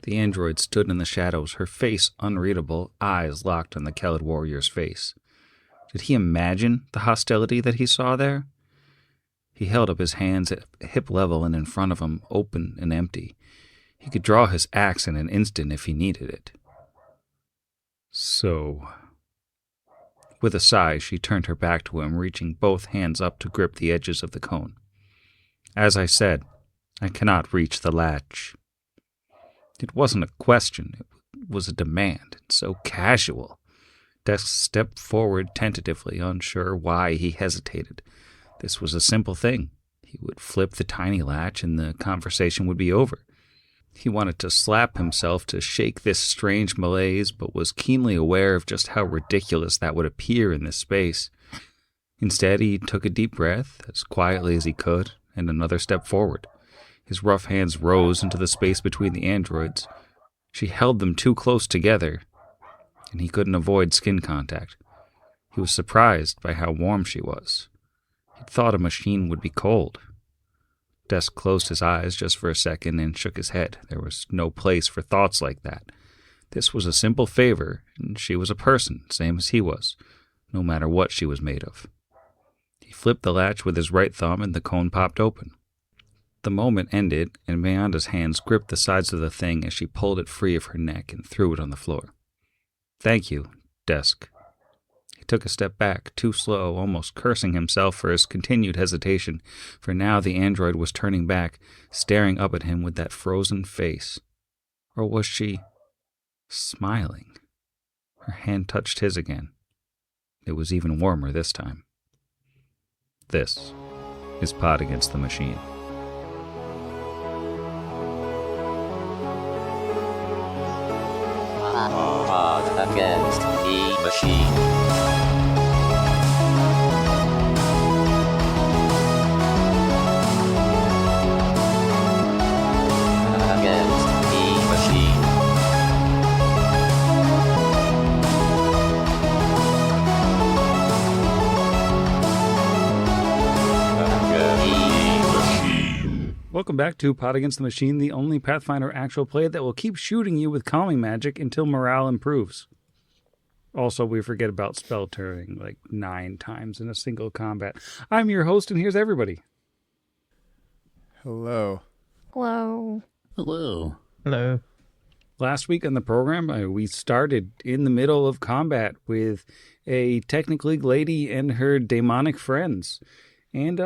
The android stood in the shadows, her face unreadable, eyes locked on the Kelid warrior's face. Did he imagine the hostility that he saw there? He held up his hands at hip level and in front of him, open and empty. He could draw his axe in an instant if he needed it. So... With a sigh, she turned her back to him, reaching both hands up to grip the edges of the cone. As I said, I cannot reach the latch. It wasn't a question, it was a demand, so casual. Desk stepped forward tentatively, unsure why he hesitated. This was a simple thing. He would flip the tiny latch and the conversation would be over. He wanted to slap himself to shake this strange malaise, but was keenly aware of just how ridiculous that would appear in this space. Instead, he took a deep breath, as quietly as he could, and another step forward. His rough hands rose into the space between the androids. She held them too close together, and he couldn't avoid skin contact. He was surprised by how warm she was. He'd thought a machine would be cold. Desk closed his eyes just for a second and shook his head. There was no place for thoughts like that. This was a simple favor, and she was a person, same as he was, no matter what she was made of. He flipped the latch with his right thumb and the cone popped open. The moment ended, and Meanda's hands gripped the sides of the thing as she pulled it free of her neck and threw it on the floor. Thank you, Desk. He took a step back, too slow, almost cursing himself for his continued hesitation, for now the android was turning back, staring up at him with that frozen face. Or was she smiling? Her hand touched his again. It was even warmer this time. This is Pod Against the Machine. Pod Against the Machine. Welcome back to Pod Against the Machine, the only Pathfinder actual play that will keep shooting you with calming magic until morale improves. Also, we forget about spell turning like 9 times in a single combat. I'm your host, and here's everybody. Hello. Hello. Hello. Hello. Last week on the program, we started in the middle of combat with a Technic League lady and her demonic friends. And,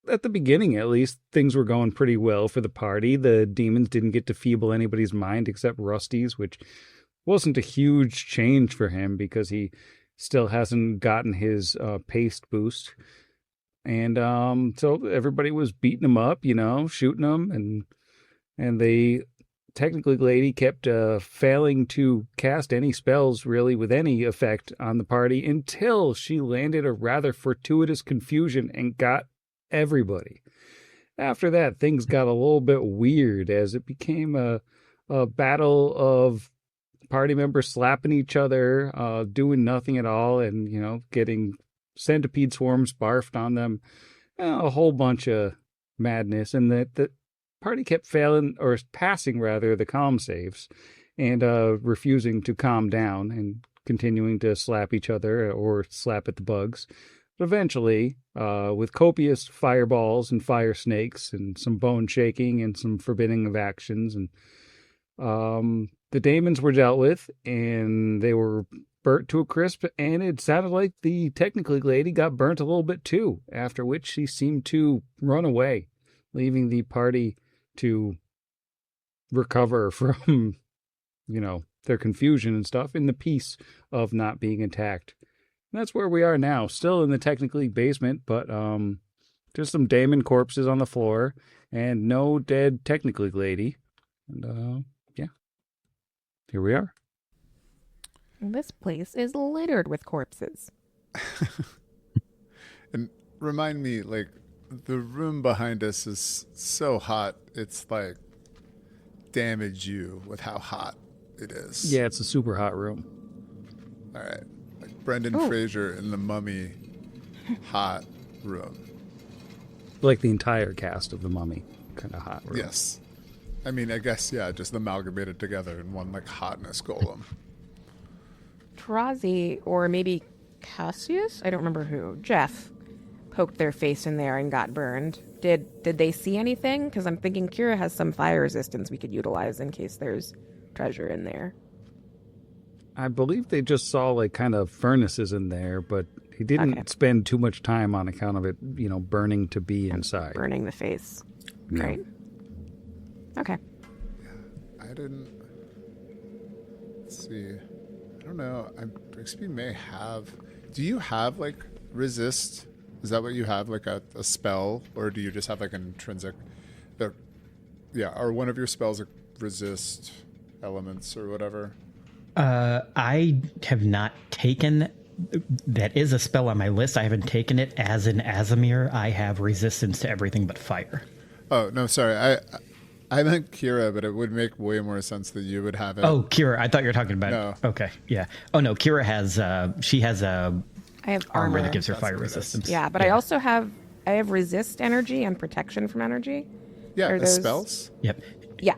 at the beginning, at least, things were going pretty well for the party. The demons didn't get to feeble anybody's mind except Rusty's, which wasn't a huge change for him because he still hasn't gotten his paste boost. And so everybody was beating him up, shooting him. And the Technical lady kept failing to cast any spells really with any effect on the party until she landed a rather fortuitous confusion and got everybody. After that, things got a little bit weird as it became a battle of party members slapping each other, doing nothing at all, and, getting centipede swarms barfed on them. A whole bunch of madness. And the party kept failing, or passing rather, the calm saves and refusing to calm down and continuing to slap each other or slap at the bugs. But eventually, with copious fireballs and fire snakes and some bone shaking and some forbidding of actions, and the daemons were dealt with, and they were burnt to a crisp, and it sounded like the Technical lady got burnt a little bit too, after which she seemed to run away, leaving the party to recover from, their confusion and stuff in the peace of not being attacked. And that's where we are now, still in the Technical League basement, but just some daemon corpses on the floor and no dead Technical League lady. And here we are. This place is littered with corpses. And remind me, the room behind us is so hot, it's damage you with how hot it is. Yeah, it's a super hot room. All right. Brendan Fraser in the Mummy hot room. Like the entire cast of the Mummy, kind of hot room. Yes. I mean, I guess, yeah, just amalgamated together in one, like, hotness golem. Tarazi, or maybe Cassius? I don't remember who. Jeff poked their face in there and got burned. Did they see anything? Because I'm thinking Kira has some fire resistance we could utilize in case there's treasure in there. I believe they just saw like kind of furnaces in there, but he didn't spend too much time on account of it, burning to be inside. Burning the face. No. Right. Okay. I didn't... Let's see. I don't know. Brixby may have... Do you have, like, resist? Is that what you have, like a spell? Or do you just have, like, an intrinsic... Are one of your spells like resist elements or whatever? I have not taken... That is a spell on my list. I haven't taken it as an Azamir. I have resistance to everything but fire. Oh, no, sorry. I meant Kira, but it would make way more sense that you would have it. Oh, Kira. I thought you were talking about... No. Okay, yeah. Oh, no, Kira has... she has a... I have armor armor that gives her fire resistance. Yeah, but I also have... I have resist energy and protection from energy. Yeah, Are as those- spells? Yep. Yeah.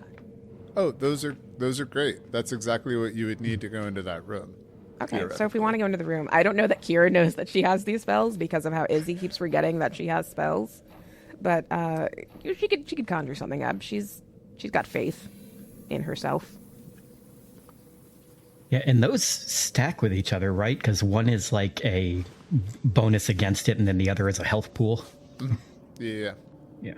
Oh, those are great. That's exactly what you would need to go into that room. Okay, so if we want to go into the room, I don't know that Kira knows that she has these spells because of how Izzy keeps forgetting that she has spells. But she could conjure something up. She's got faith in herself. Yeah, and those stack with each other, right? Because one is like a bonus against it, and then the other is a health pool. Yeah. Yeah.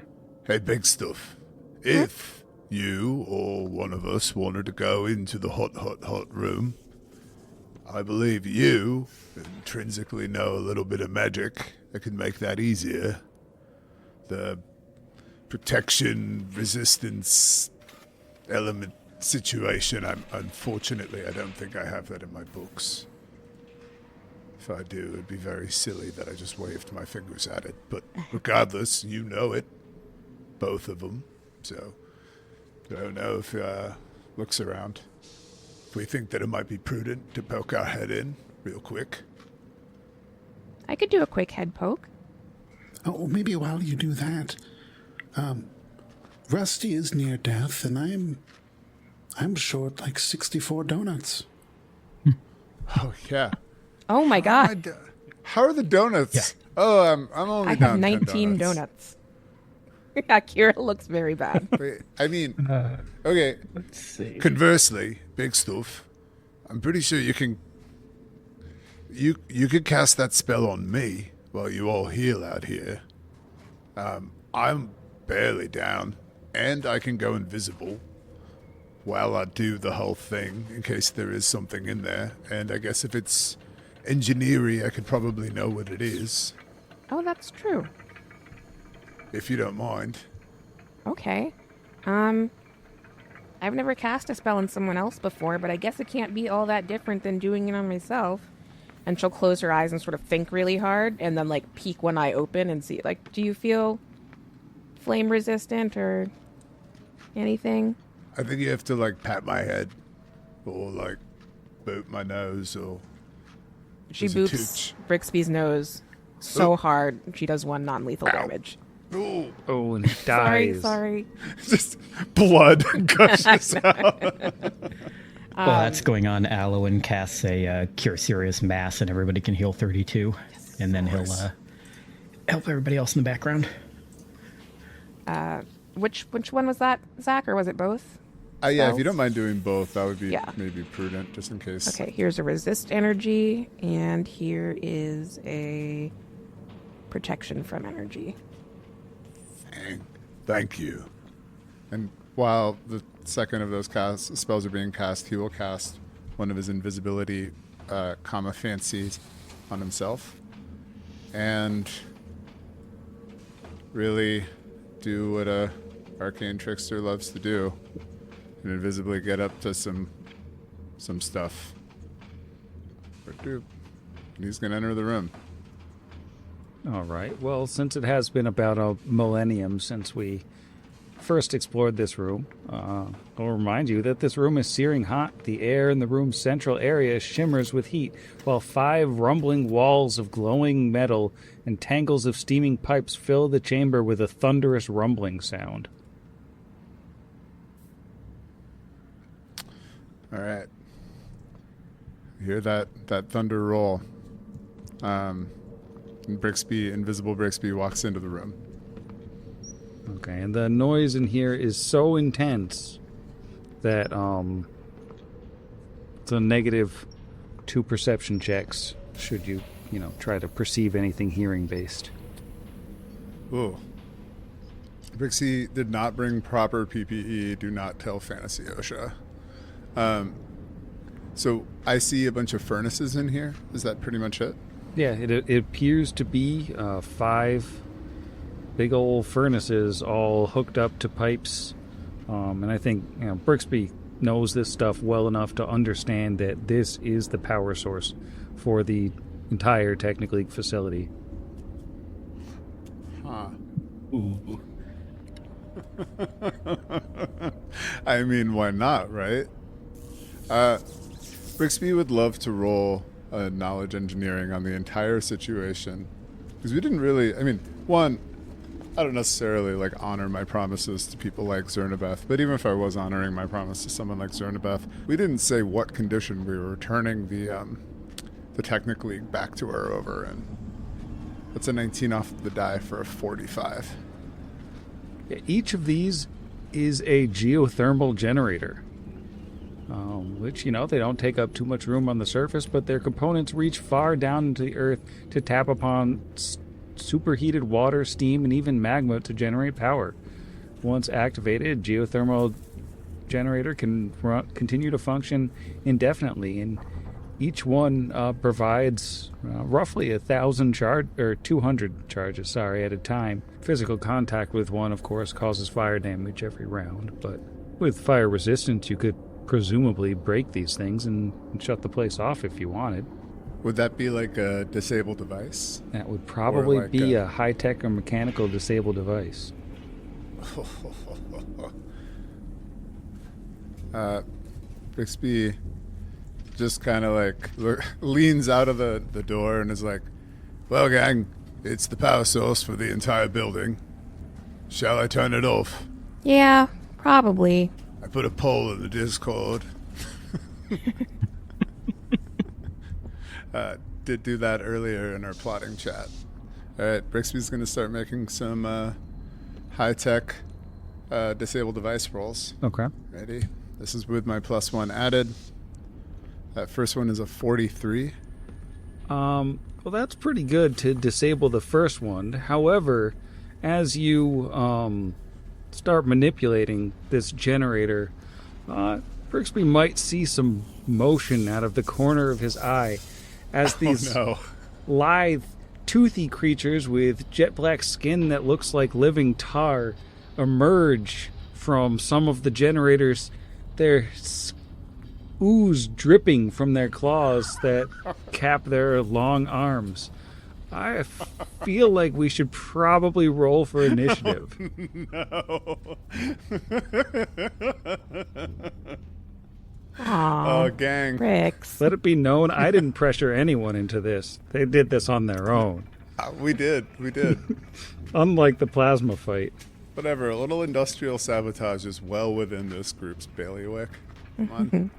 Hey, big stuff. If you or one of us wanted to go into the hot room, I believe you intrinsically know a little bit of magic that could make that easier. The protection, resistance element situation, unfortunately, I don't think I have that in my books. If I do, it'd be very silly that I just waved my fingers at it. But regardless, you know it. Both of them. So, I don't know if looks around. If we think that it might be prudent to poke our head in real quick. I could do a quick head poke. Oh, maybe while you do that, Rusty is near death, and I'm short like 64 donuts. Oh, yeah. Oh my god. How are the donuts? Yeah. Oh, I'm only I down have 10 19 donuts. Yeah, Kira looks very bad. Wait, I mean, okay. Let's see. Conversely, big stuff. I'm pretty sure you can. You could cast that spell on me while you all heal out here. I'm barely down, and I can go invisible while I do the whole thing in case there is something in there. And I guess if it's engineering, I could probably know what it is, Oh, that's true. if you don't mind. Okay. I've never cast a spell on someone else before, but I guess it can't be all that different than doing it on myself. And she'll close her eyes and sort of think really hard, and then like peek one eye open and see. Like, do you feel flame resistant or anything? I think you have to like pat my head, or like boot my nose, or She There's a boops tooch. Brixby's nose so Oop. hard she does one non-lethal damage. oh, Oh, and he dies. Sorry. just blood gushes out. Well, that's going on. Aloin casts a Cure Serious Mass, and everybody can heal 32. And then he'll help everybody else in the background. Which one was that, Zach, or was it both? Yeah, if you Spells? don't mind doing both, that would be Yeah. maybe prudent, just in case. Okay, here's a resist energy, and here is a protection from energy. Thank you. And while the second of those spells are being cast, he will cast one of his invisibility, fancies on himself, and really do what a arcane trickster loves to do, and invisibly get up to some stuff. And he's gonna enter the room. All right. Well, since it has been about a millennium since we first explored this room, I'll remind you that this room is searing hot. The air in the room's central area shimmers with heat, while 5 rumbling walls of glowing metal and tangles of steaming pipes fill the chamber with a thunderous rumbling sound. All right. You hear that thunder roll. And invisible Brixby walks into the room. Okay, and the noise in here is so intense that it's a -2 perception checks should you try to perceive anything hearing based. Ooh. Brixie did not bring proper PPE. Do not tell Fantasy OSHA. So I see a bunch of furnaces in here. Is that pretty much it? Yeah, it appears to be 5 big old furnaces all hooked up to pipes. And I think Brixby knows this stuff well enough to understand that this is the power source for the entire Technic League facility. Huh. Ooh. I mean, why not, right? Brixby would love to roll a knowledge engineering on the entire situation. Because we didn't really, one, I don't necessarily honor my promises to people like Zernabeth, but even if I was honoring my promise to someone like Zernabeth, we didn't say what condition we were returning the Technic League back to her over in. That's a 19 off the die for a 45. Each of these is a geothermal generator, which, they don't take up too much room on the surface, but their components reach far down into the earth to tap upon superheated water, steam, and even magma to generate power. Once activated, geothermal generator can continue to function indefinitely, and each one provides roughly 200 charges at a time. Physical contact with one, of course, causes fire damage every round, but with fire resistance, you could presumably break these things and shut the place off if you wanted. Would that be like a disabled device? That would probably be a high-tech or mechanical disabled device. Brixby just kind of leans out of the door and is like, well, gang, it's the power source for the entire building. Shall I turn it off? Yeah, probably. I put a poll in the Discord. Did do that earlier in our plotting chat. All right, Brixby's going to start making some high-tech disabled device rolls. Okay. Ready? This is with my +1 added. That first one is a 43. Well, that's pretty good to disable the first one. However, as you start manipulating this generator, Brixby might see some motion out of the corner of his eye as these lithe, toothy creatures with jet black skin that looks like living tar emerge from some of the generators. Their ooze dripping from their claws that cap their long arms. I feel like we should probably roll for initiative. No. Aww, oh, gang. Brix. Let it be known I didn't pressure anyone into this. They did this on their own. We did. Unlike the plasma fight. Whatever, a little industrial sabotage is well within this group's bailiwick. Come on.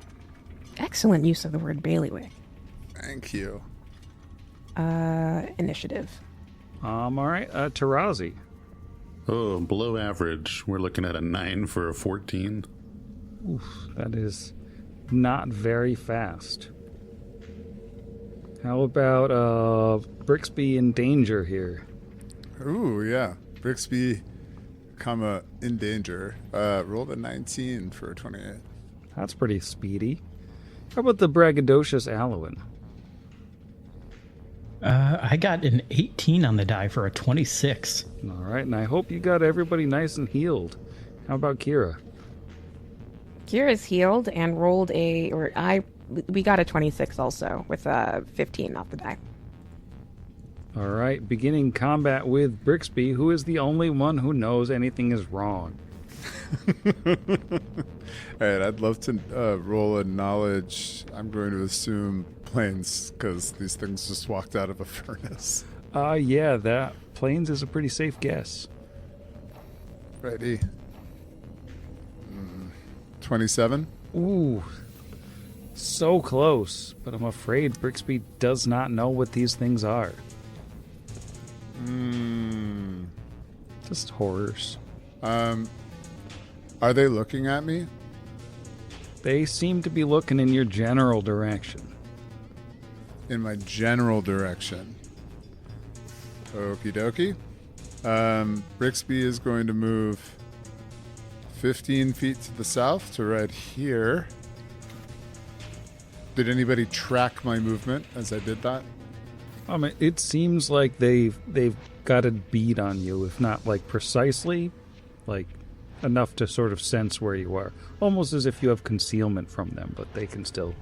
Excellent use of the word bailiwick. Thank you. Initiative. All right, Tarazi. Oh, below average. We're looking at a 9 for a 14. Oof, that is not very fast. How about Brixby in danger here? Ooh, yeah. Brixby, in danger. Rolled a 19 for a 28. That's pretty speedy. How about the braggadocious Alwyn? I got an 18 on the die for a 26. All right, and I hope you got everybody nice and healed. How about Kira? Kira's healed and rolled we got a 26 also with a 15 off the die. All right, beginning combat with Brixby, who is the only one who knows anything is wrong. All right, I'd love to roll a knowledge. I'm going to assume planes, because these things just walked out of a furnace. Yeah, that planes is a pretty safe guess. Ready. 27? Ooh, so close, but I'm afraid Brixby does not know what these things are. Just horrors. Are they looking at me? They seem to be looking in your general direction. In my general direction. Okie dokie. Brixby is going to move 15 feet to the south to right here. Did anybody track my movement as I did that? It seems like they've got a bead on you, if not like precisely, like enough to sort of sense where you are. Almost as if you have concealment from them, but they can still,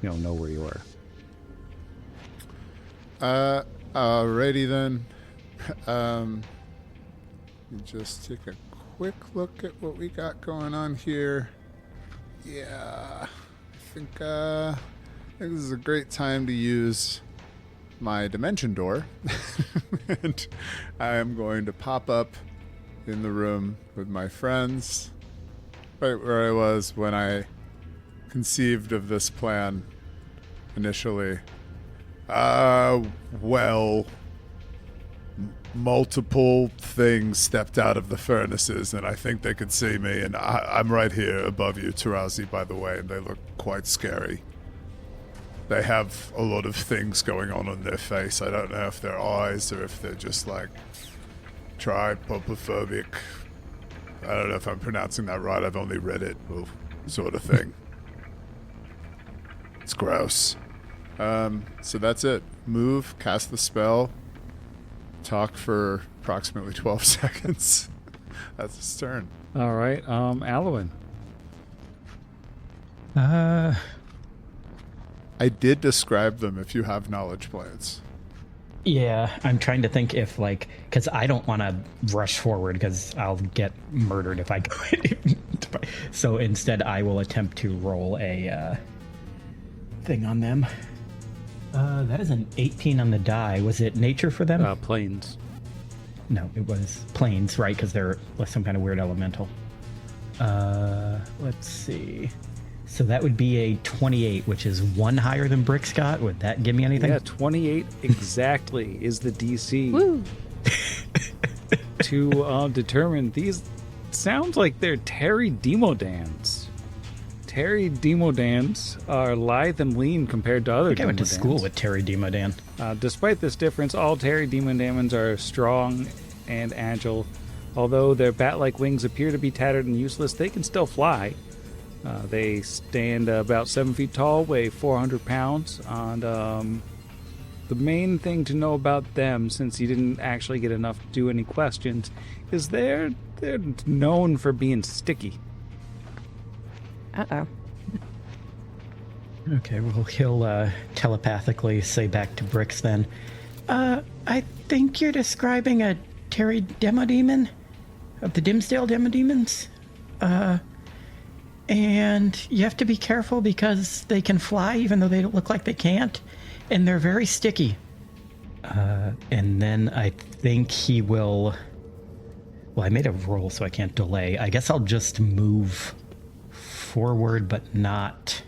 know where you are. Alrighty then. Just take a quick look at what we got going on here. Yeah, I think this is a great time to use my dimension door. And I am going to pop up in the room with my friends, right where I was when I conceived of this plan initially. Multiple things stepped out of the furnaces, and I think they could see me, and I'm right here above you, Tarazi, by the way, and they look quite scary. They have a lot of things going on their face. I don't know if they're eyes or if they're just like trypopophobic. I don't know if I'm pronouncing that right. I've only read it, sort of thing. It's gross. So that's it. Move, cast the spell, talk for approximately 12 seconds. That's his turn. All right, Alwyn. I did describe them if you have knowledge points. Yeah, I'm trying to think if, because I don't want to rush forward because I'll get murdered if I go. So instead, I will attempt to roll a thing on them. That is an 18 on the die. Was it nature for them? Planes. No, it was planes, right? Because they're some kind of weird elemental. Let's see. So that would be a 28, which is one higher than Brix got. Would that give me anything? Yeah, 28 exactly is the DC. Woo! To determine these. Sounds like they're Terry Demodands. Terry Demodands are lithe and lean compared to other I think I went to Demodands. school with Terry Demodand. Despite this difference, all Terry Demodands are strong and agile. Although their bat-like wings appear to be tattered and useless, they can still fly. They stand about 7 feet tall, weigh 400 pounds, and the main thing to know about them, since you didn't actually get enough to do any questions, is they're known for being sticky. Uh-oh. Okay, well, he'll telepathically say back to Brix then, I think you're describing a Terry Demodemon of the Dimsdale Demodemons. And you have to be careful because they can fly even though they don't look like they can't. And they're very sticky. And then I think he will... Well, I made a roll so I can't delay. I guess I'll just move forward, but not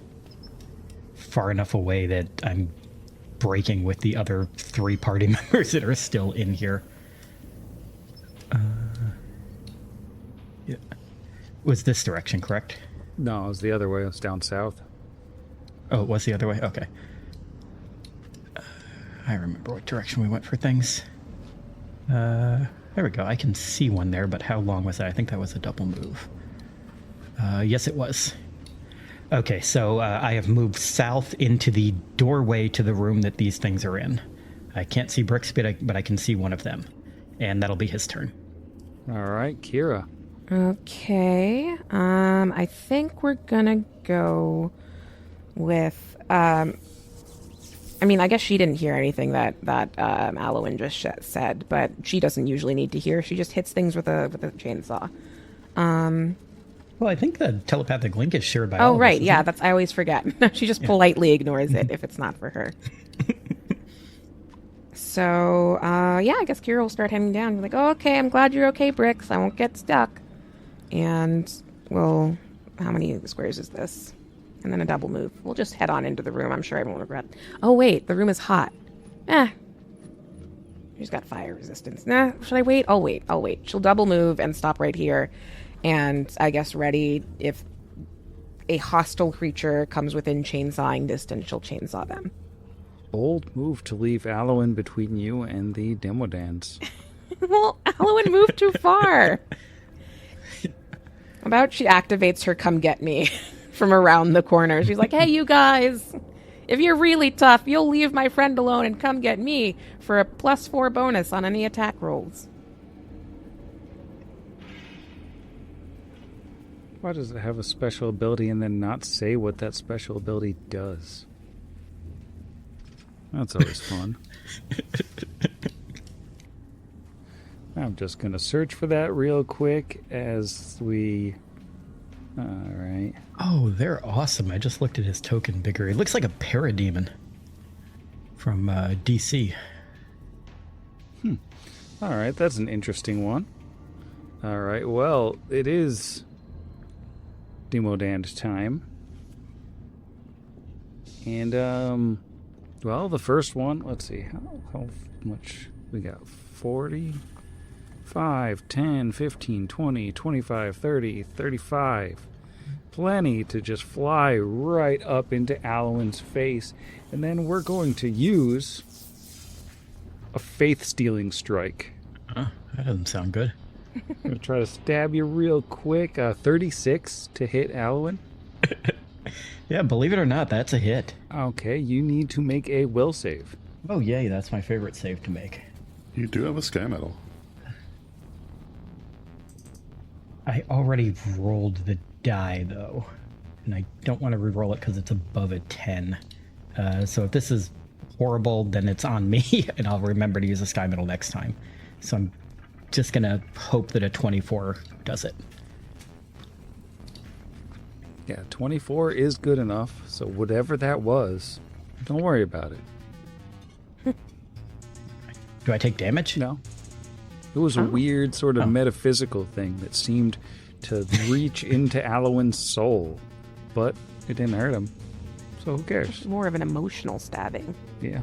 far enough away that I'm breaking with the other 3 party members that are still in here. Yeah. Was this direction correct? No, it was the other way. It was down south. Oh, it was the other way? Okay. I remember what direction we went for things. There we go. I can see one there, but how long was that? I think that was a double move. Yes, it was. Okay, so I have moved south into the doorway to the room that these things are in. I can't see Brix, but I can see one of them. And that'll be his turn. All right, Kira. Okay. I think we're gonna go with. I guess she didn't hear anything that Alwyn just said, but she doesn't usually need to hear. She just hits things with a chainsaw. Well, I think the telepathic link is shared by all of us. Oh, right. Yeah, isn't it? I always forget. She just politely ignores it if it's not for her. So, I guess Kira will start heading down. Like, oh, okay, I'm glad you're okay, Brix. I won't get stuck. And, well, how many squares is this? And then a double move. We'll just head on into the room. I'm sure everyone will regret. Oh, wait. The room is hot. She's got fire resistance. Nah, should I wait? I'll wait. She'll double move and stop right here. And I guess ready if a hostile creature comes within chainsawing distance, she'll chainsaw them. Bold move to leave Alwyn between you and the Demodands. Well, Alwyn moved too far. About she activates her come get me from around the corner. She's like, hey, you guys, if you're really tough, you'll leave my friend alone and come get me for a +4 bonus on any attack rolls. Why does it have a special ability and then not say what that special ability does? That's always fun. I'm just going to search for that real quick as we... Alright. Oh, they're awesome. I just looked at his token bigger. He looks like a parademon from DC. Alright, that's an interesting one. Alright, well, it is Demodand time. And, well, the first one, let's see, how much we got? 40... 5, 10, 15, 20, 25, 30, 35. Plenty to just fly right up into Alwyn's face. And then we're going to use a faith-stealing strike. That doesn't sound good. I'm going to try to stab you real quick. 36 to hit Alwyn. Yeah, believe it or not, that's a hit. Okay, you need to make a will save. Oh, yay, that's my favorite save to make. You do have a sky medal. I already rolled the die, though, and I don't want to re-roll it because it's above a 10. So if this is horrible, then it's on me, and I'll remember to use a sky medal next time. So I'm just going to hope that a 24 does it. Yeah, 24 is good enough, so whatever that was, don't worry about it. Do I take damage? No. It was a weird sort of metaphysical thing that seemed to reach into Alwyn's soul, but it didn't hurt him. So who cares? More of an emotional stabbing. Yeah.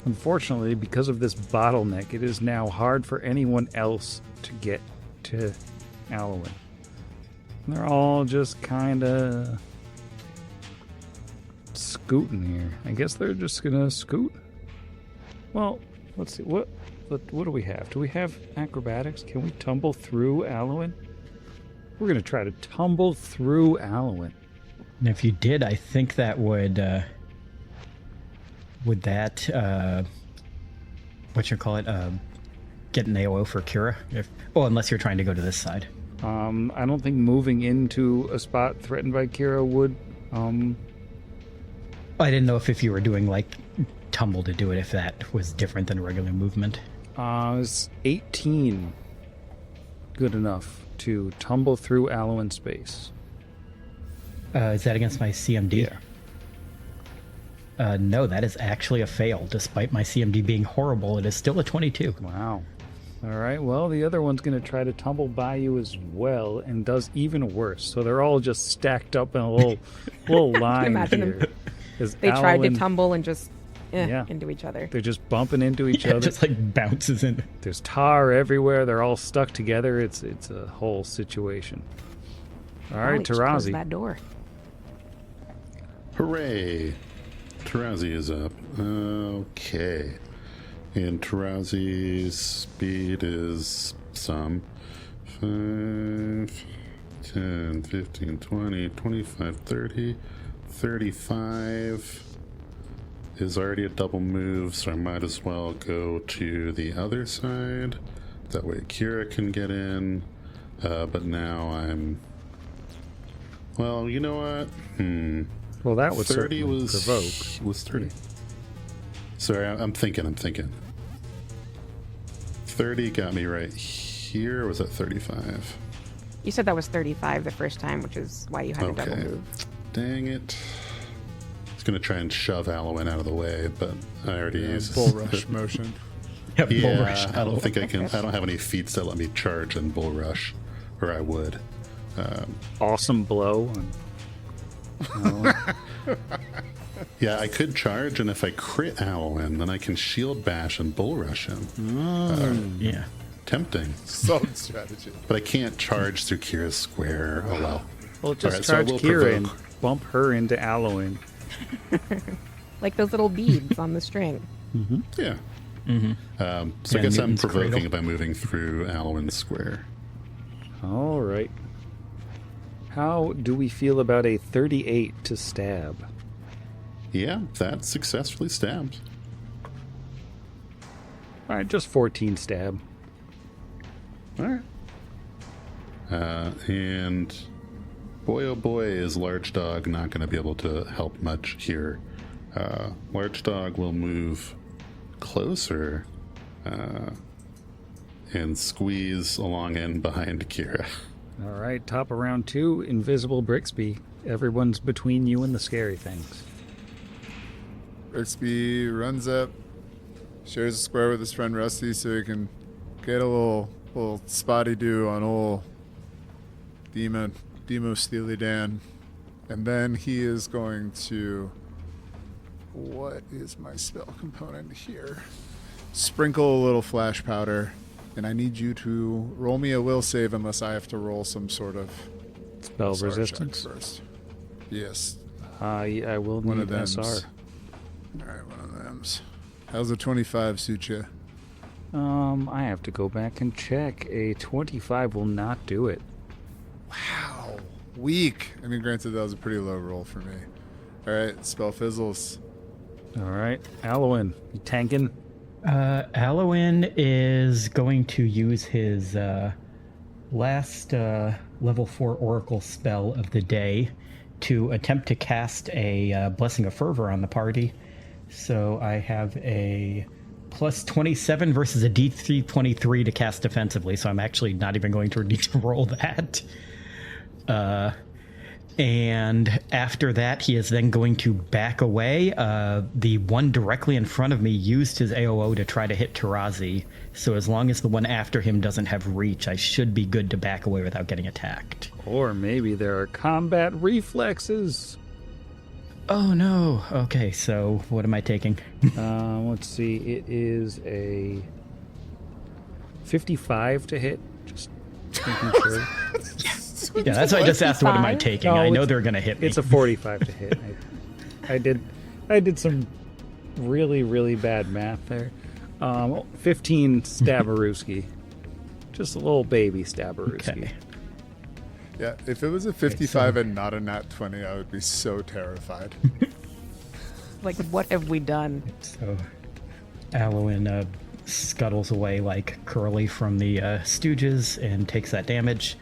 Unfortunately, because of this bottleneck, it is now hard for anyone else to get to Alwyn. They're all just kind of scooting here. I guess they're just gonna scoot. Well, let's see. What do we have? Do we have acrobatics? Can we tumble through Alwyn? We're going to try to tumble through Alwyn. And if you did, I think that would that, what you call it, get an AOO for Kira? Unless you're trying to go to this side. I don't think moving into a spot threatened by Kira would... I didn't know if you were doing, like, tumble to do it, if that was different than regular movement. Is 18 good enough to tumble through Alwyn space? Is that against my CMD? Yeah. No, that is actually a fail. Despite my CMD being horrible, it is still a 22. Wow. All right, well, the other one's going to try to tumble by you as well and does even worse. So they're all just stacked up in a little line here. They tried to tumble and just into each other. They're just bumping into each other. Just like bounces in. There's tar everywhere. They're all stuck together. It's a whole situation. All right, Tarazi. That door. Hooray! Tarazi is up. Okay. And Tarazi's speed is some 5, 10, 15, 20, 25, 30, 35 is already a double move, so I might as well go to the other side. That way Kira can get in. But now I'm... Well, you know what? Well, that was 30 was provoke. Was 30. Sorry, I'm thinking. 30 got me right here, or was that 35? You said that was 35 the first time, which is why you had a double move. Dang it. I was going to try and shove Alwyn out of the way, but I already used Bull rush motion. Yep, Yeah, bull rush. I don't think I can. I don't have any feats that let me charge in bull rush, or I would. Awesome blow. And, Yeah, I could charge, and if I crit Alwyn, then I can shield bash and bull rush him. Yeah. Tempting. Solid strategy. But I can't charge through Kira's square. Oh well. well, just Alright, so I charge will Kira and provoke. bump her into Alwyn. Like those little beads on the string. Yeah. So Yeah, I guess I'm Newton's provoking cradle. by moving through Alwyn's square. All right. How do we feel about a 38 to stab? Yeah, that successfully stabbed. All right, just 14 stab. All right. And boy, oh boy, is Large Dog not going to be able to help much here. Large Dog will move closer and squeeze along in behind Kira. All right, top of round 2, Invisible Brixby. Everyone's between you and the scary things. Brixby runs up, shares a square with his friend Rusty so he can get a little spotty do on old Demo Steely Dan. And then he is going to... What is my spell component here? Sprinkle a little flash powder. And I need you to roll me a will save unless I have to roll some sort of Spell SR check resistance. first. Yes. I will One need of them's. SR. Alright, one of them's. How's a 25 suit you? I have to go back and check. A 25 will not do it. Wow. Weak. I mean, granted, that was a pretty low roll for me. Alright, spell fizzles. All right, Alwyn, you tanking? Alwyn is going to use his last level 4 Oracle spell of the day to attempt to cast a Blessing of Fervor on the party. So I have a plus 27 versus a DC 23 to cast defensively, so I'm actually not even going to need to roll that. And after that, he is then going to back away. The one directly in front of me used his AOO to try to hit Tarazi. So as long as the one after him doesn't have reach, I should be good to back away without getting attacked. Or maybe there are combat reflexes. Oh no. Okay, so what am I taking? Let's see. It is a 55 to hit. Just making sure. Yeah, that's why I just asked what am I 55? taking. No, I know it's- they're going to hit me. It's a 45 to hit. I did some really, really bad math there. 15 Stabaruski. Just a little baby Stabaruski. Okay. Yeah, if it was a 55 and not a nat 20, I would be so terrified. Like, what have we done? So Alwyn scuttles away like Curly from the Stooges and takes that damage.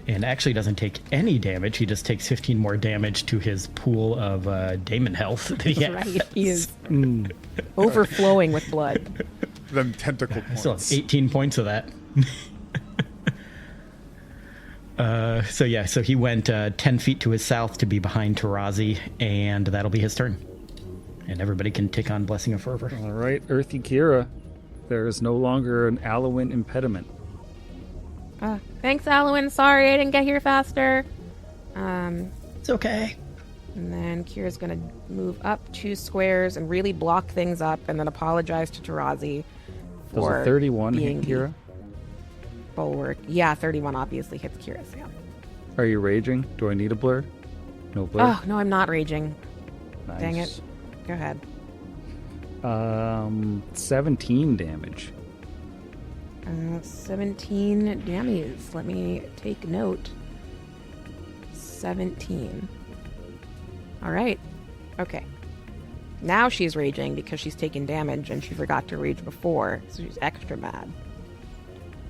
And actually doesn't take any damage. He just takes 15 more damage to his pool of Damon health that he has. Right, he is overflowing with blood. Them tentacle I still have points. 18 points of that. So he went 10 feet to his south to be behind Tarazi, and that'll be his turn. And everybody can take on Blessing of Fervor. All right, Earthy Kira. There is no longer an Alwyn impediment. Thanks, Alwyn. Sorry I didn't get here faster. It's okay. And then Kira's going to move up 2 squares and really block things up and then apologize to Tarazi Does for a 31 being hit Kira? bulwark. Yeah, 31 obviously hits Kira, so yeah. Are you raging? Do I need a blur? No blur? Oh, no, I'm not raging. Nice. Dang it. Go ahead. 17 damage. 17 damage. Let me take note. 17. All right. Okay. Now she's raging because she's taken damage and she forgot to rage before, so she's extra mad.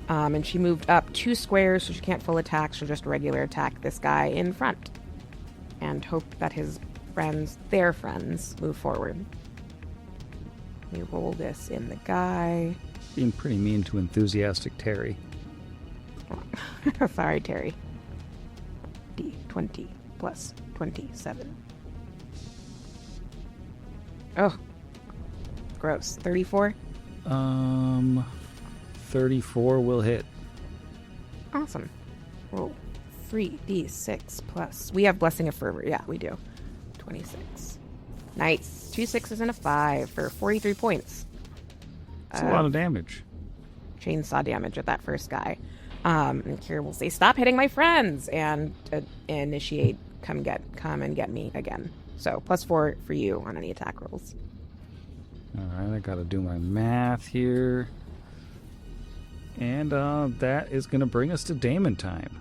And she moved up 2 squares, so she can't full attack. She'll just regular attack this guy in front and hope that his friends, their friends, move forward. We roll this in the guy. Being pretty mean to enthusiastic Terry. Sorry, Terry. D20 plus 27. Oh. Gross. 34? 34 will hit. Awesome. Roll 3d6 plus. We have Blessing of Fervor. Yeah, we do. 26. Nice. 2 6s and a 5 for 43 points. That's a lot of damage. Chainsaw damage at that first guy. And Kira will say, "Stop hitting my friends," and initiate come and get me again. So +4 for you on any attack rolls. All right, I got to do my math here. And that is going to bring us to Damon time.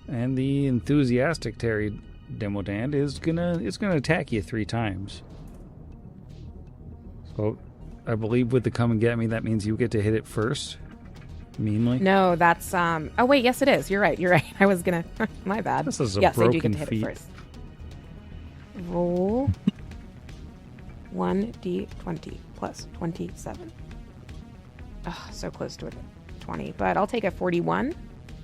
And the enthusiastic Terry Demodand is gonna attack you 3 times. So I believe with the come and get me, that means you get to hit it first. Meanly. No, that's oh wait, yes it is. You're right. I was gonna my bad. This is a yes, I do broken get to hit feat. it first. Roll 1d20 plus 27. Oh, so close to a 20, but I'll take a 41.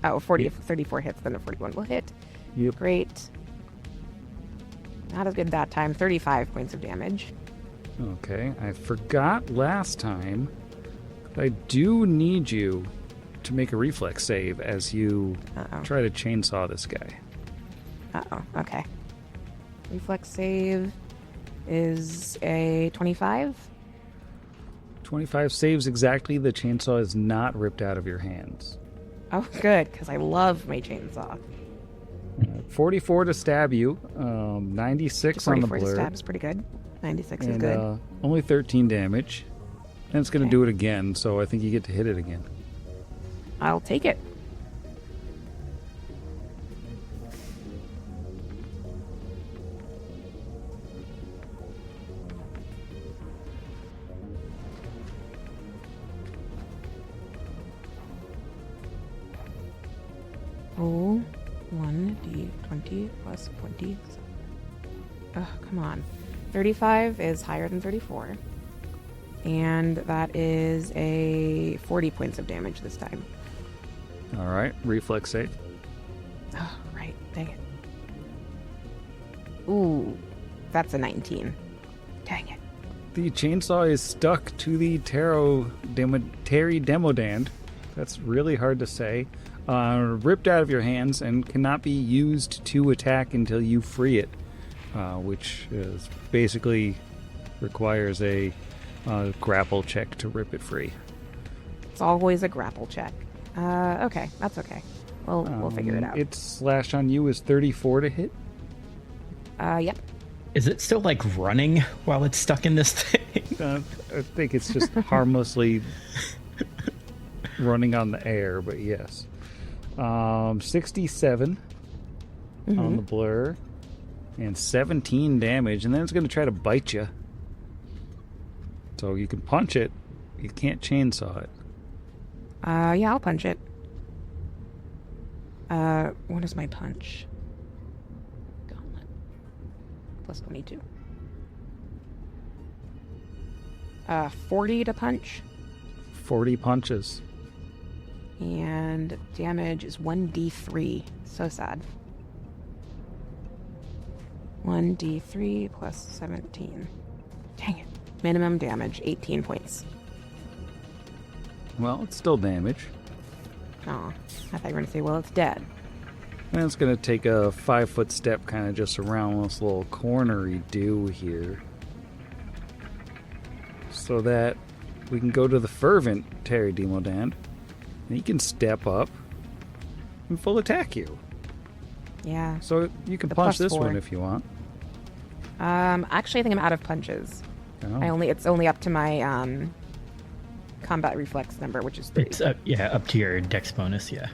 Oh, 40 if 34 hits, then a 41 will hit. Yep. Great. Not as good that time. 35 points of damage. Okay, I forgot last time. I do need you to make a reflex save as you try to chainsaw this guy. Okay. Reflex save is a 25. 25 saves exactly. The chainsaw is not ripped out of your hands. Oh, good, because I love my chainsaw. 44 to stab you. 96 on the 44 to blur. stab is pretty good. 96 is And good. only 13 damage. And it's going to do it again, so I think you get to hit it again. I'll take it. Roll 1d20 plus 20. Oh, come on. 35 is higher than 34. And that is a 40 points of damage this time. All right, reflex save. Oh, right. Dang it. Ooh, that's a 19. Dang it. The chainsaw is stuck to the Terry Demodand. That's really hard to say. Ripped out of your hands and cannot be used to attack until you free it, which is basically requires a grapple check to rip it free. It's always a grapple check. Okay, that's okay. We'll figure it out. Its slash on you is 34 to hit. Yep. Is it still like running while it's stuck in this thing? I think it's just harmlessly running on the air, but yes. 67 on the blur and 17 damage, and then it's going to try to bite you. So you can punch it, you can't chainsaw it. Yeah, I'll punch it. What is my punch? Gauntlet. Plus 22. 40 to punch. 40 punches. And damage is 1d3. So sad. 1d3 plus 17. Dang it. Minimum damage, 18 points. Well, it's still damage. Oh, I thought you were going to say, well, it's dead. And it's going to take a 5-foot step kind of just around this little cornery do here. So that we can go to the fervent Terry Demodand. And he can step up and full attack you. Yeah. So you can The punch plus this 4. one if you want. Actually, I think I'm out of punches. Oh. It's only up to my combat reflex number, which is 3. It's up to your dex bonus, yeah.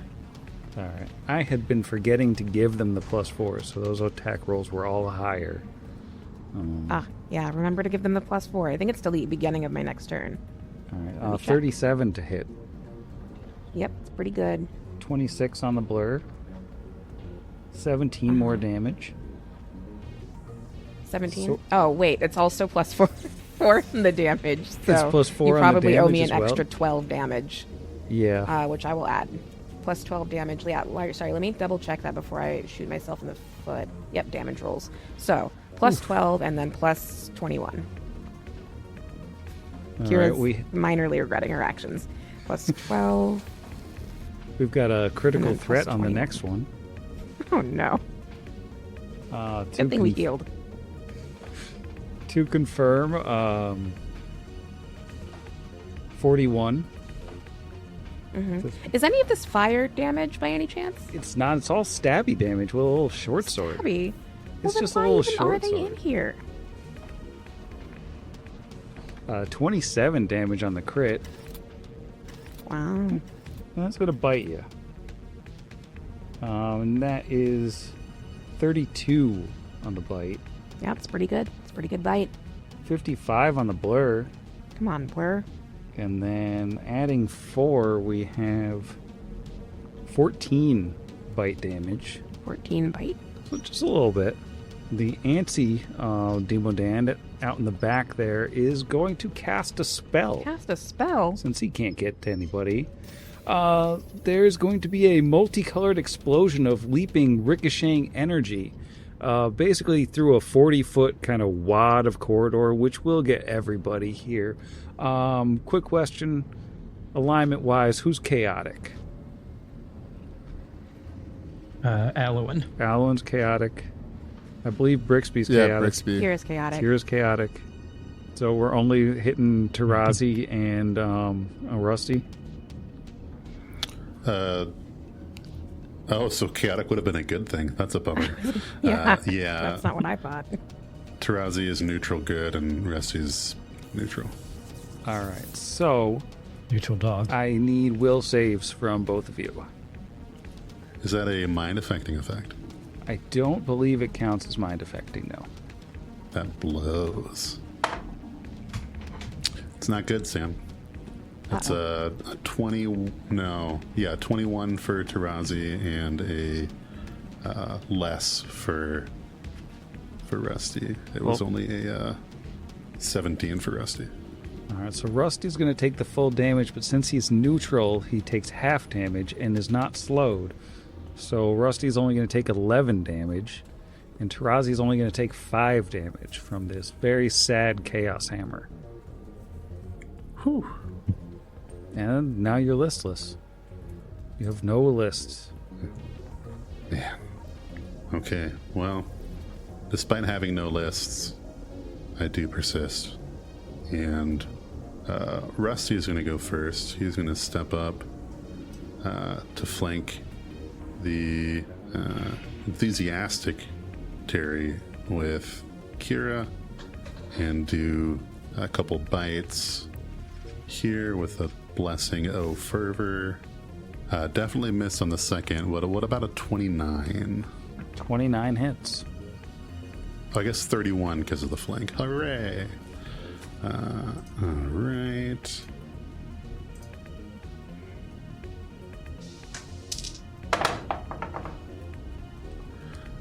All right. I had been forgetting to give them the +4, so those attack rolls were all higher. Yeah, remember to give them the +4. I think it's till the beginning of my next turn. All Let me right. check. 37 to hit. Yep, it's pretty good. 26 on the blur. 17 more damage. 17? So- Oh, wait, it's also +4 for the damage. So +4 you on the probably owe me damage an as well? extra 12 damage, Yeah. which I will add. Plus 12 damage. Yeah, sorry, let me double check that before I shoot myself in the foot. Yep, damage rolls. So, plus 12 and then plus 21. All Kira's right. minorly regretting her actions. Plus 12. We've got a critical And then threat plus on the 20. next one. Oh no. Good thing we healed. To confirm, 41. Is any of this fire damage by any chance? It's not. It's all stabby damage with a little short sword. Stabby? It's Well, just a then little why even short are they sword. in here? 27 damage on the crit. Wow. That's going to bite you. And that is 32 on the bite. Yeah, it's pretty good. It's a pretty good bite. 55 on the blur. Come on, Blur. And then adding 4, we have 14 bite damage. 14 bite. So just a little bit. The antsy Demodand out in the back there is going to cast a spell. Cast a spell? Since he can't get to anybody. There's going to be a multicolored explosion of leaping, ricocheting energy. Basically through a 40-foot kind of wad of corridor, which will get everybody here. Quick question, alignment-wise, who's chaotic? Alwyn. Alwyn's chaotic. I believe Brixby's Yeah, chaotic. Brixby. Here's chaotic. Kira's chaotic. So we're only hitting Tarazi and Rusty. So chaotic would have been a good thing. That's a bummer. Yeah. Yeah. That's not what I thought. Tarazi is neutral good and Rusty's neutral. All right, so Neutral dog. I need will saves from both of you. Is that a mind affecting effect? I don't believe it counts as mind affecting, no. That blows. It's not good, Sam. It's a 20. No, yeah, 21 for Tarazi and a less for Rusty. It was only a 17 for Rusty. All right, so Rusty's going to take the full damage, but since he's neutral, he takes half damage and is not slowed. So Rusty's only going to take 11 damage, and Tarazi's only going to take 5 damage from this very sad Chaos Hammer. Whew. And now you're listless. You have no lists. Man. Okay, well, despite having no lists, I do persist. And Rusty is going to go first. He's going to step up to flank the enthusiastic Terry with Kira and do a couple bites here with a blessing fervor. Definitely miss on the second. What about a 29? 29 hits. I guess 31 because of the flank. Hooray! All right.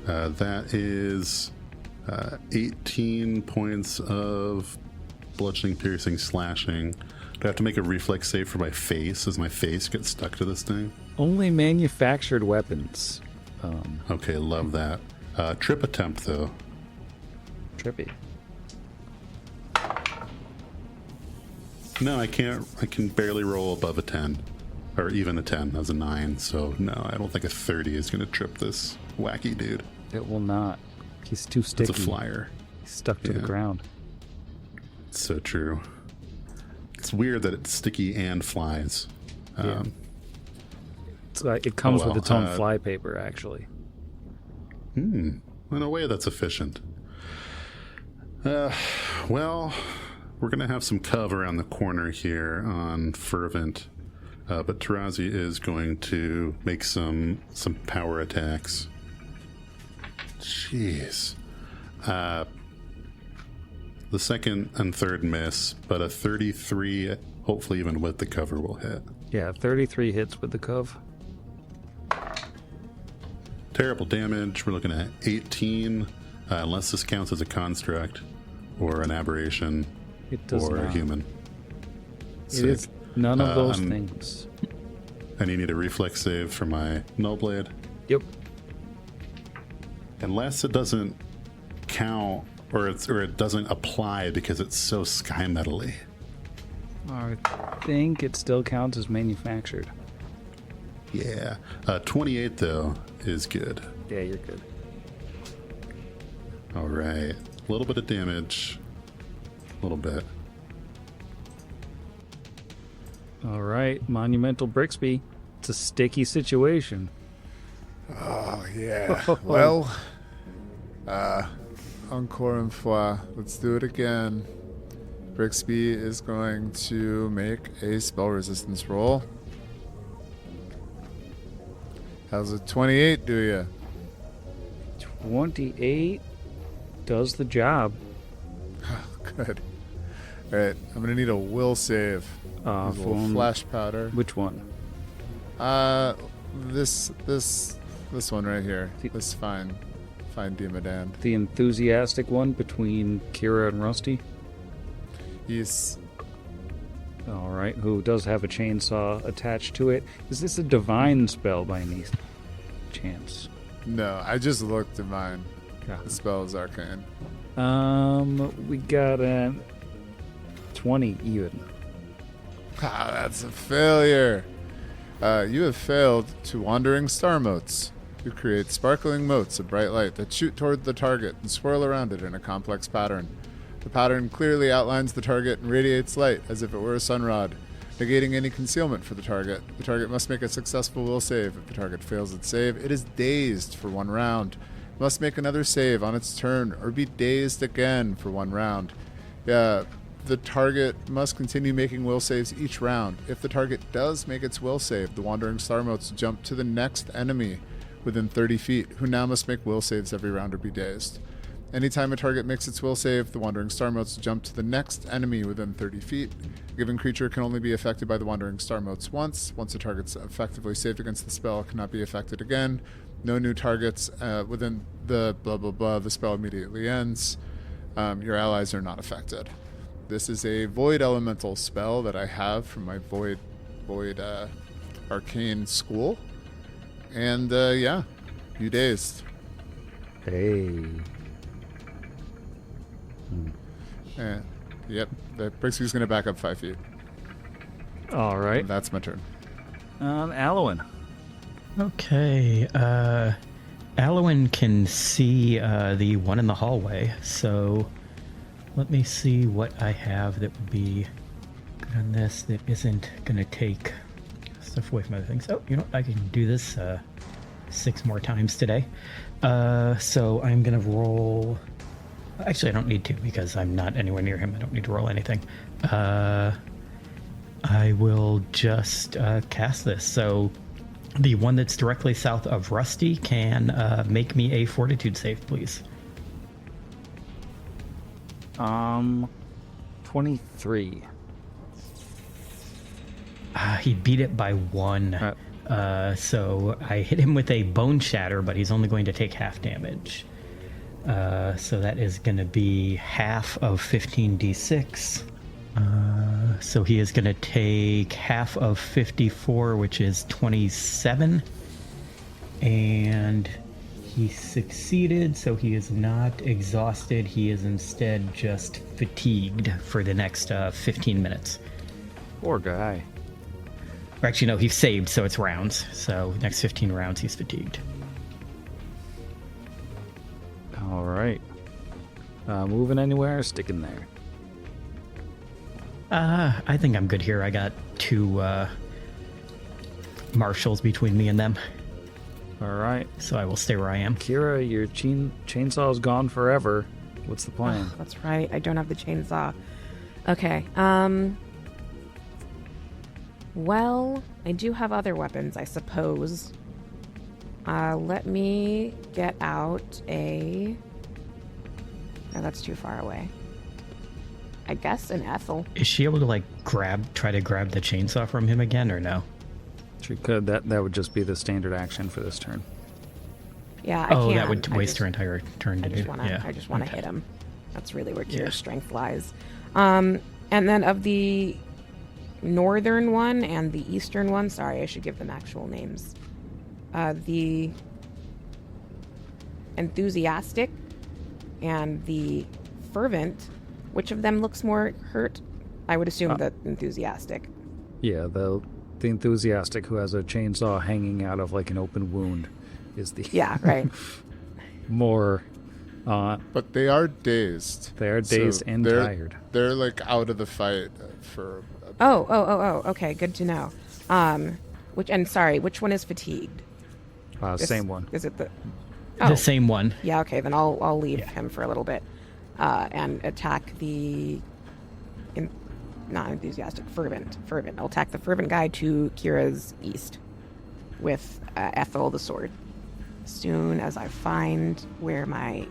That is 18 points of bludgeoning, piercing, slashing. Do I have to make a reflex save for my face as my face gets stuck to this thing? Only manufactured weapons. Okay, love that. Trip attempt, though. Trippy. No, I can't. I can barely roll above a 10. Or even a 10. That was a 9. So, no, I don't think a 30 is going to trip this wacky dude. It will not. He's too sticky. It's a flyer. He's stuck to the Yeah. ground. It's so true. It's weird that it's sticky and flies. It's like it comes Oh, well, with its own flypaper, actually. In a way, that's efficient. Well, we're going to have some cover around the corner here on Fervent. But Tarazi is going to make some power attacks. Jeez. The second and third miss, but a 33, hopefully even with the cover, will hit. Yeah, 33 hits with the cove. Terrible damage. We're looking at 18, unless this counts as a construct or an aberration It does or a not. human. It is none of those I'm- things. And you need a reflex save for my Null Blade. Yep. Unless it doesn't count or it doesn't apply because it's so sky metal-y. I think it still counts as manufactured. Yeah. 28 though is good. Yeah, you're good. All right. A little bit of damage. A little bit. All right, Monumental Brixby. It's a sticky situation. Oh, yeah. Well, encore une fois. Let's do it again. Brixby is going to make a spell resistance roll. How's a 28 do ya? 28 does the job. Good. Alright, I'm going to need a will save. A little flash powder. Which one? This one right here. This fine Demodand. The enthusiastic one between Kira and Rusty? Yes. All right, who does have a chainsaw attached to it. Is this a divine spell by any chance? No, I just looked divine. Yeah. The spell is arcane. We got a 20 even. Ah, that's a failure. You have failed to wandering star motes. You create sparkling motes of bright light that shoot toward the target and swirl around it in a complex pattern. The pattern clearly outlines the target and radiates light as if it were a sunrod, negating any concealment for the target. The target must make a successful will save. If the target fails its save, it is dazed for 1 round. It must make another save on its turn or be dazed again for 1 round. The target must continue making will saves each round. If the target does make its will save, the wandering star motes jump to the next enemy within 30 feet, who now must make will saves every round or be dazed. Anytime a target makes its will save, the wandering star motes jump to the next enemy within 30 feet. A given creature can only be affected by the wandering star motes once. Once a target's effectively saved against the spell, it cannot be affected again. No new targets within the blah blah blah. The spell immediately ends. Your allies are not affected. This is a void elemental spell that I have from my void arcane school. And yeah, you dazed. Hey. Yep, the Brixby's going to back up 5 feet. All right. That's my turn. Alwyn. Okay. Alwyn can see the one in the hallway, so let me see what I have that would be good on this that isn't going to take stuff away from other things. Oh, you know what? I can do this 6 more times today. So I'm going to roll... Actually, I don't need to because I'm not anywhere near him. I don't need to roll anything. I will just cast this. So the one that's directly south of Rusty can make me a fortitude save, please. 23. He beat it by 1. So I hit him with a bone shatter, but he's only going to take half damage. So that is going to be half of 15d6. So he is going to take half of 54, which is 27. And he succeeded, so he is not exhausted. He is instead just fatigued for the next 15 minutes. Poor guy. Or actually, no, he's saved, so it's rounds. So next 15 rounds, he's fatigued. All right. Moving anywhere, sticking there. I think I'm good here. I got 2 marshals between me and them. All right. So I will stay where I am. Kira, your chainsaw's gone forever. What's the plan? Oh, that's right. I don't have the chainsaw. Okay. Well, I do have other weapons, I suppose. Let me get out a... No, that's too far away. I guess an Ethel. Is she able to, like, try to grab the chainsaw from him again, or no? She could. That would just be the standard action for this turn. Yeah, I can't. That would waste her entire turn to do. I just want to hit him. That's really where Kira's strength lies. And then of the northern one and the eastern one, sorry, I should give them actual names. The enthusiastic and the fervent, which of them looks more hurt? I would assume the enthusiastic. Yeah, the enthusiastic who has a chainsaw hanging out of like an open wound. is the Yeah, right. more. But they are dazed. They are dazed and tired. They're like out of the fight for. Oh. Okay, good to know. Which one is fatigued? Same one. Is it the? The same one. Yeah. Okay, then I'll leave him for a little bit, and attack the. Not enthusiastic, fervent. I'll attack the fervent guy to Kira's east with Ethel the sword. As soon as I find where my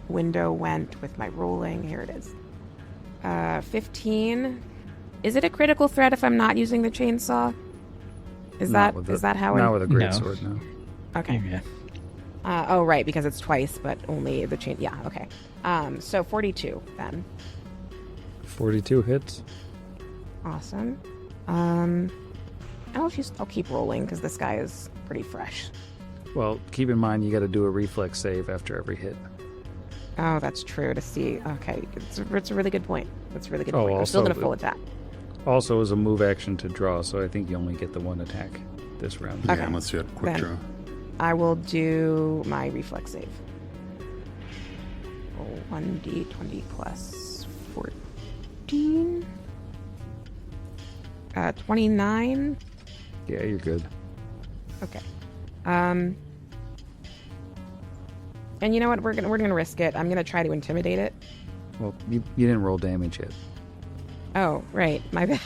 window went with my rolling, here it is. 15. Is it a critical threat if I'm not using the chainsaw? Is that how? Not with a great sword, no. Okay. Yeah. Right, because it's twice, but only the chain. Yeah. Okay. So 42 then. 42 hits. Awesome. I'll keep rolling because this guy is pretty fresh. Well, keep in mind you got to do a reflex save after every hit. Oh, that's true. To see, okay, it's a really good point. That's a really good Oh, point. I'm still also, gonna full attack. Also, is a move action to draw, so I think you only get the one attack this round. Yeah, Okay. unless you had quick Then- draw. I will do my reflex save. Roll 1d20 plus 14. 29. Yeah, you're good. Okay. And you know what? We're gonna risk it. I'm gonna try to intimidate it. Well, you didn't roll damage yet. Oh, right. My bad.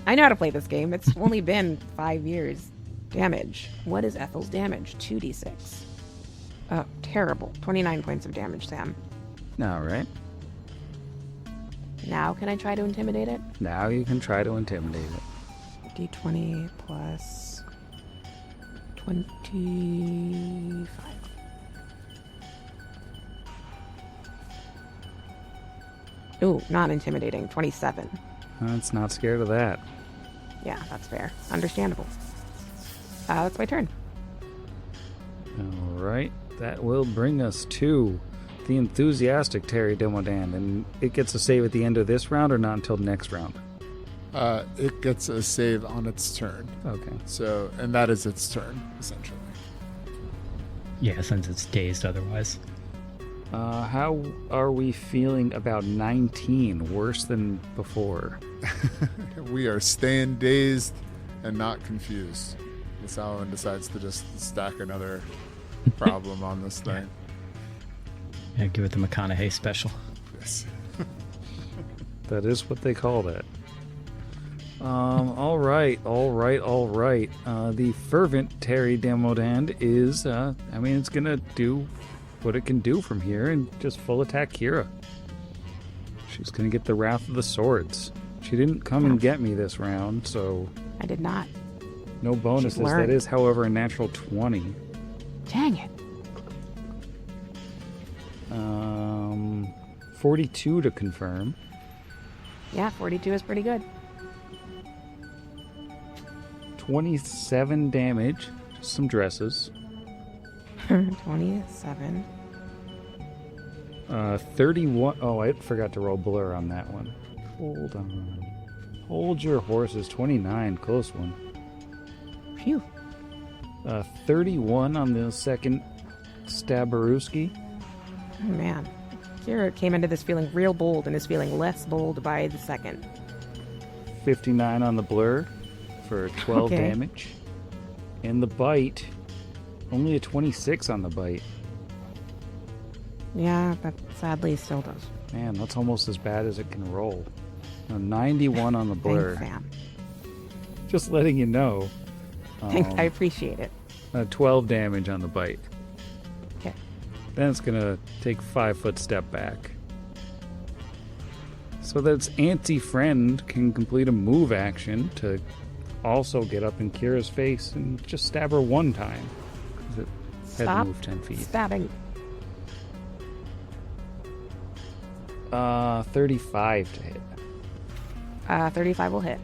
I know how to play this game. It's only been 5 years. Damage. What is Ethel's damage? 2d6. Oh, terrible. 29 points of damage, Sam. All right. Now can I try to intimidate it? Now you can try to intimidate it. D20 plus 25. Ooh, not intimidating. 27. It's not scared of that. Yeah, that's fair. Understandable. That's my turn. All right. That will bring us to the enthusiastic Terry Demodand, and it gets a save at the end of this round or not until next round? It gets a save on its turn. Okay. So, and that is its turn, essentially. Yeah, since it's dazed otherwise. How are we feeling about 19? Worse than before? We are staying dazed and not confused. This Alan decides to just stack another problem on this thing. Yeah, give it the McConaughey special. Yes. That is what they call that. All right. The fervent Terry Demodand is, it's going to do what it can do from here and just full attack Kira. She's going to get the Wrath of the Swords. She didn't come and get me this round, so I did not. no bonuses. That is, however, a natural 20. Dang it. 42 to confirm. Yeah, 42 is pretty good. 27 damage. Just some dresses. 27. 31. Oh, I forgot to roll blur on that one. Hold on. Hold your horses. 29. Close one. Phew. 31 on the second Stabaruski. Oh, man. Kira came into this feeling real bold and is feeling less bold by the second. 59 on the blur for 12 Okay. damage. And the bite, only a 26 on the bite. Yeah, that sadly still does. Man, that's almost as bad as it can roll. A 91 on the blur. Thanks, Sam. Just letting you know. Thanks, I appreciate it. 12 damage on the bite. Okay. Then it's going to take 5-foot step back. So that its antsy friend can complete a move action to also get up in Kira's face and just stab her one time. 'Cause it had to Stop move 10 feet. stabbing. 35 to hit. 35 will hit.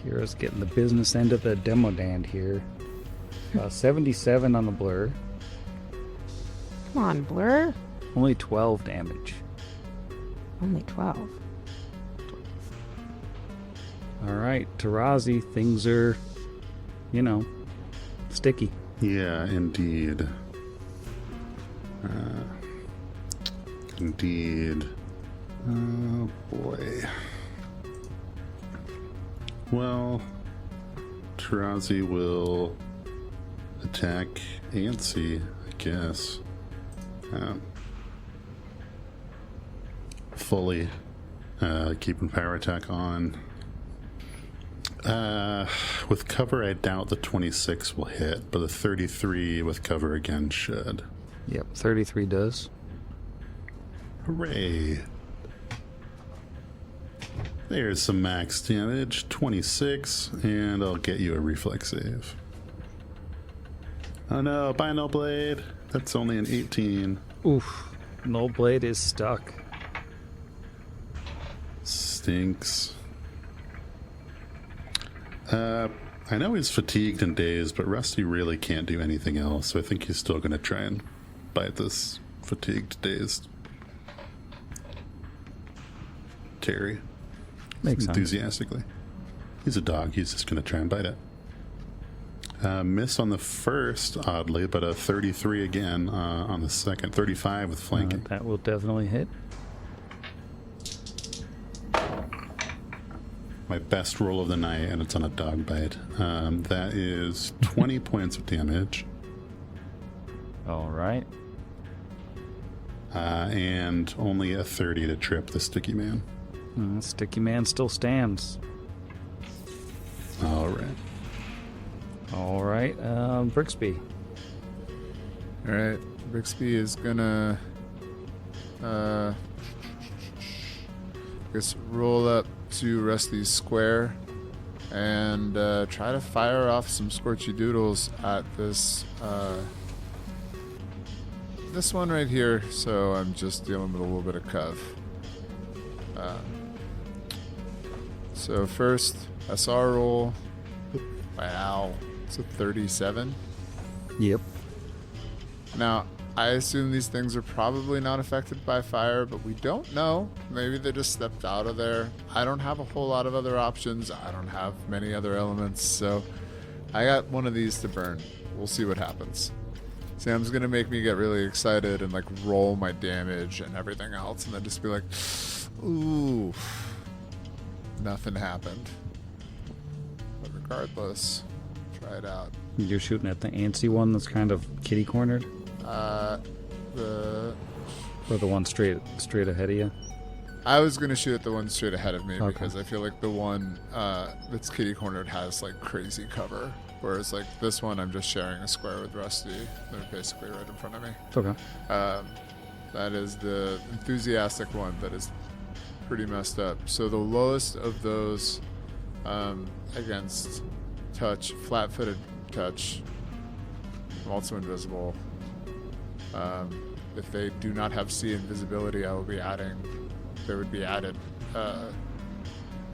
Kira's getting the business end of the Demodand here. 77 on the blur. Come on, Blur. Only 12 damage. Only 12. All right, Tarazi, things are, Sticky. Yeah, indeed. Indeed. Oh, boy. Well, Tarazi will attack Ansi, I guess. Fully keeping power attack on. With cover, I doubt the 26 will hit, but the 33 with cover again should. Yep, 33 does. Hooray! There's some max damage, 26, and I'll get you a reflex save. Oh no, Bino Blade! That's only an 18. Oof. Null Blade is stuck. Stinks. I know he's fatigued and dazed, but Rusty really can't do anything else, so I think he's still going to try and bite this fatigued, dazed Terry. Makes sense. Enthusiastically. He's a dog, he's just going to try and bite it. Miss on the first, oddly, but a 33 again on the second. 35 with flanking. That will definitely hit. My best roll of the night, and it's on a dog bite. That is 20 points of damage. All right. And only a 30 to trip the sticky man. Sticky Man still stands. All right. All right. Brixby. All right, Brixby is gonna, guess roll up to Rusty's square and try to fire off some scorchy doodles at this this one right here. So I'm just dealing with a little bit of cov. So first SR roll. Wow, it's a 37. Yep. Now, I assume these things are probably not affected by fire, but we don't know. Maybe they just stepped out of there. I don't have a whole lot of other options. I don't have many other elements, so I got one of these to burn. We'll see what happens. Sam's gonna make me get really excited and like roll my damage and everything else, and then just be like, ooh, nothing happened. But regardless, try it out. You're shooting at the antsy one that's kind of kitty cornered? Or the one straight ahead of you? I was going to shoot at the one straight ahead of me Okay. because I feel like the one that's kitty cornered has like crazy cover. Whereas like this one, I'm just sharing a square with Rusty. They're basically right in front of me. Okay. That is the enthusiastic one that is pretty messed up. So the lowest of those against touch, flat-footed touch, I'm also invisible. If they do not have C invisibility, I will be adding, they would be added, I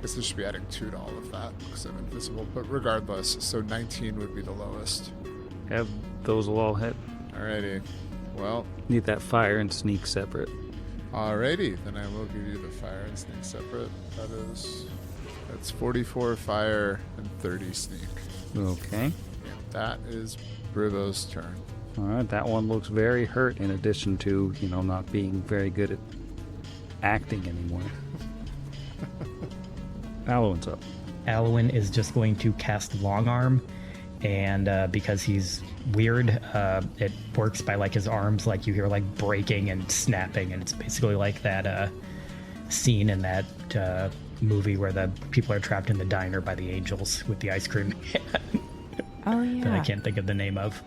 guess they should be adding 2 to all of that because I'm invisible, but regardless, so 19 would be the lowest. Have those will all hit. Alrighty, well. Need that fire and sneak separate. Alrighty, then I will give you the fire and sneak separate. That's 44 fire and 30 sneak. Okay. That is Brivo's turn. All right, that one looks very hurt in addition to, not being very good at acting anymore. Alwyn's up. Alwyn is just going to cast Long Arm, and because he's weird, it works by like his arms, like you hear like breaking and snapping, and it's basically like that scene in that movie where the people are trapped in the diner by the angels with the ice cream man. Oh, yeah. That I can't think of the name of.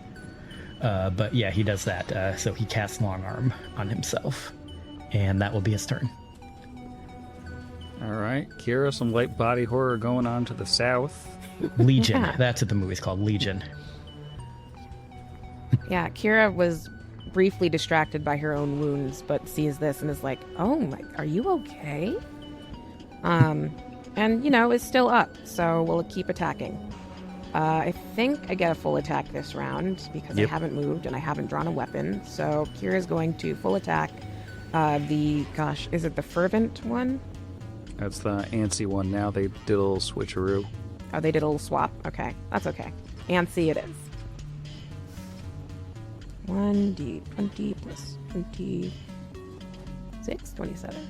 But yeah, he does that. So he casts Long Arm on himself, and that will be his turn. All right, Kira, some light body horror going on to the south. Legion. Yeah. That's what the movie's called, Legion. Yeah, Kira was briefly distracted by her own wounds, but sees this and is like, "Oh my, are you okay?" And is still up, so we'll keep attacking. I think I get a full attack this round because Yep. I haven't moved and I haven't drawn a weapon. So Kira's going to full attack is it the Fervent one? That's the antsy one now. They did a little switcheroo. Oh, they did a little swap. Okay, that's okay. Antsy it is. 1d20 plus 26, 27.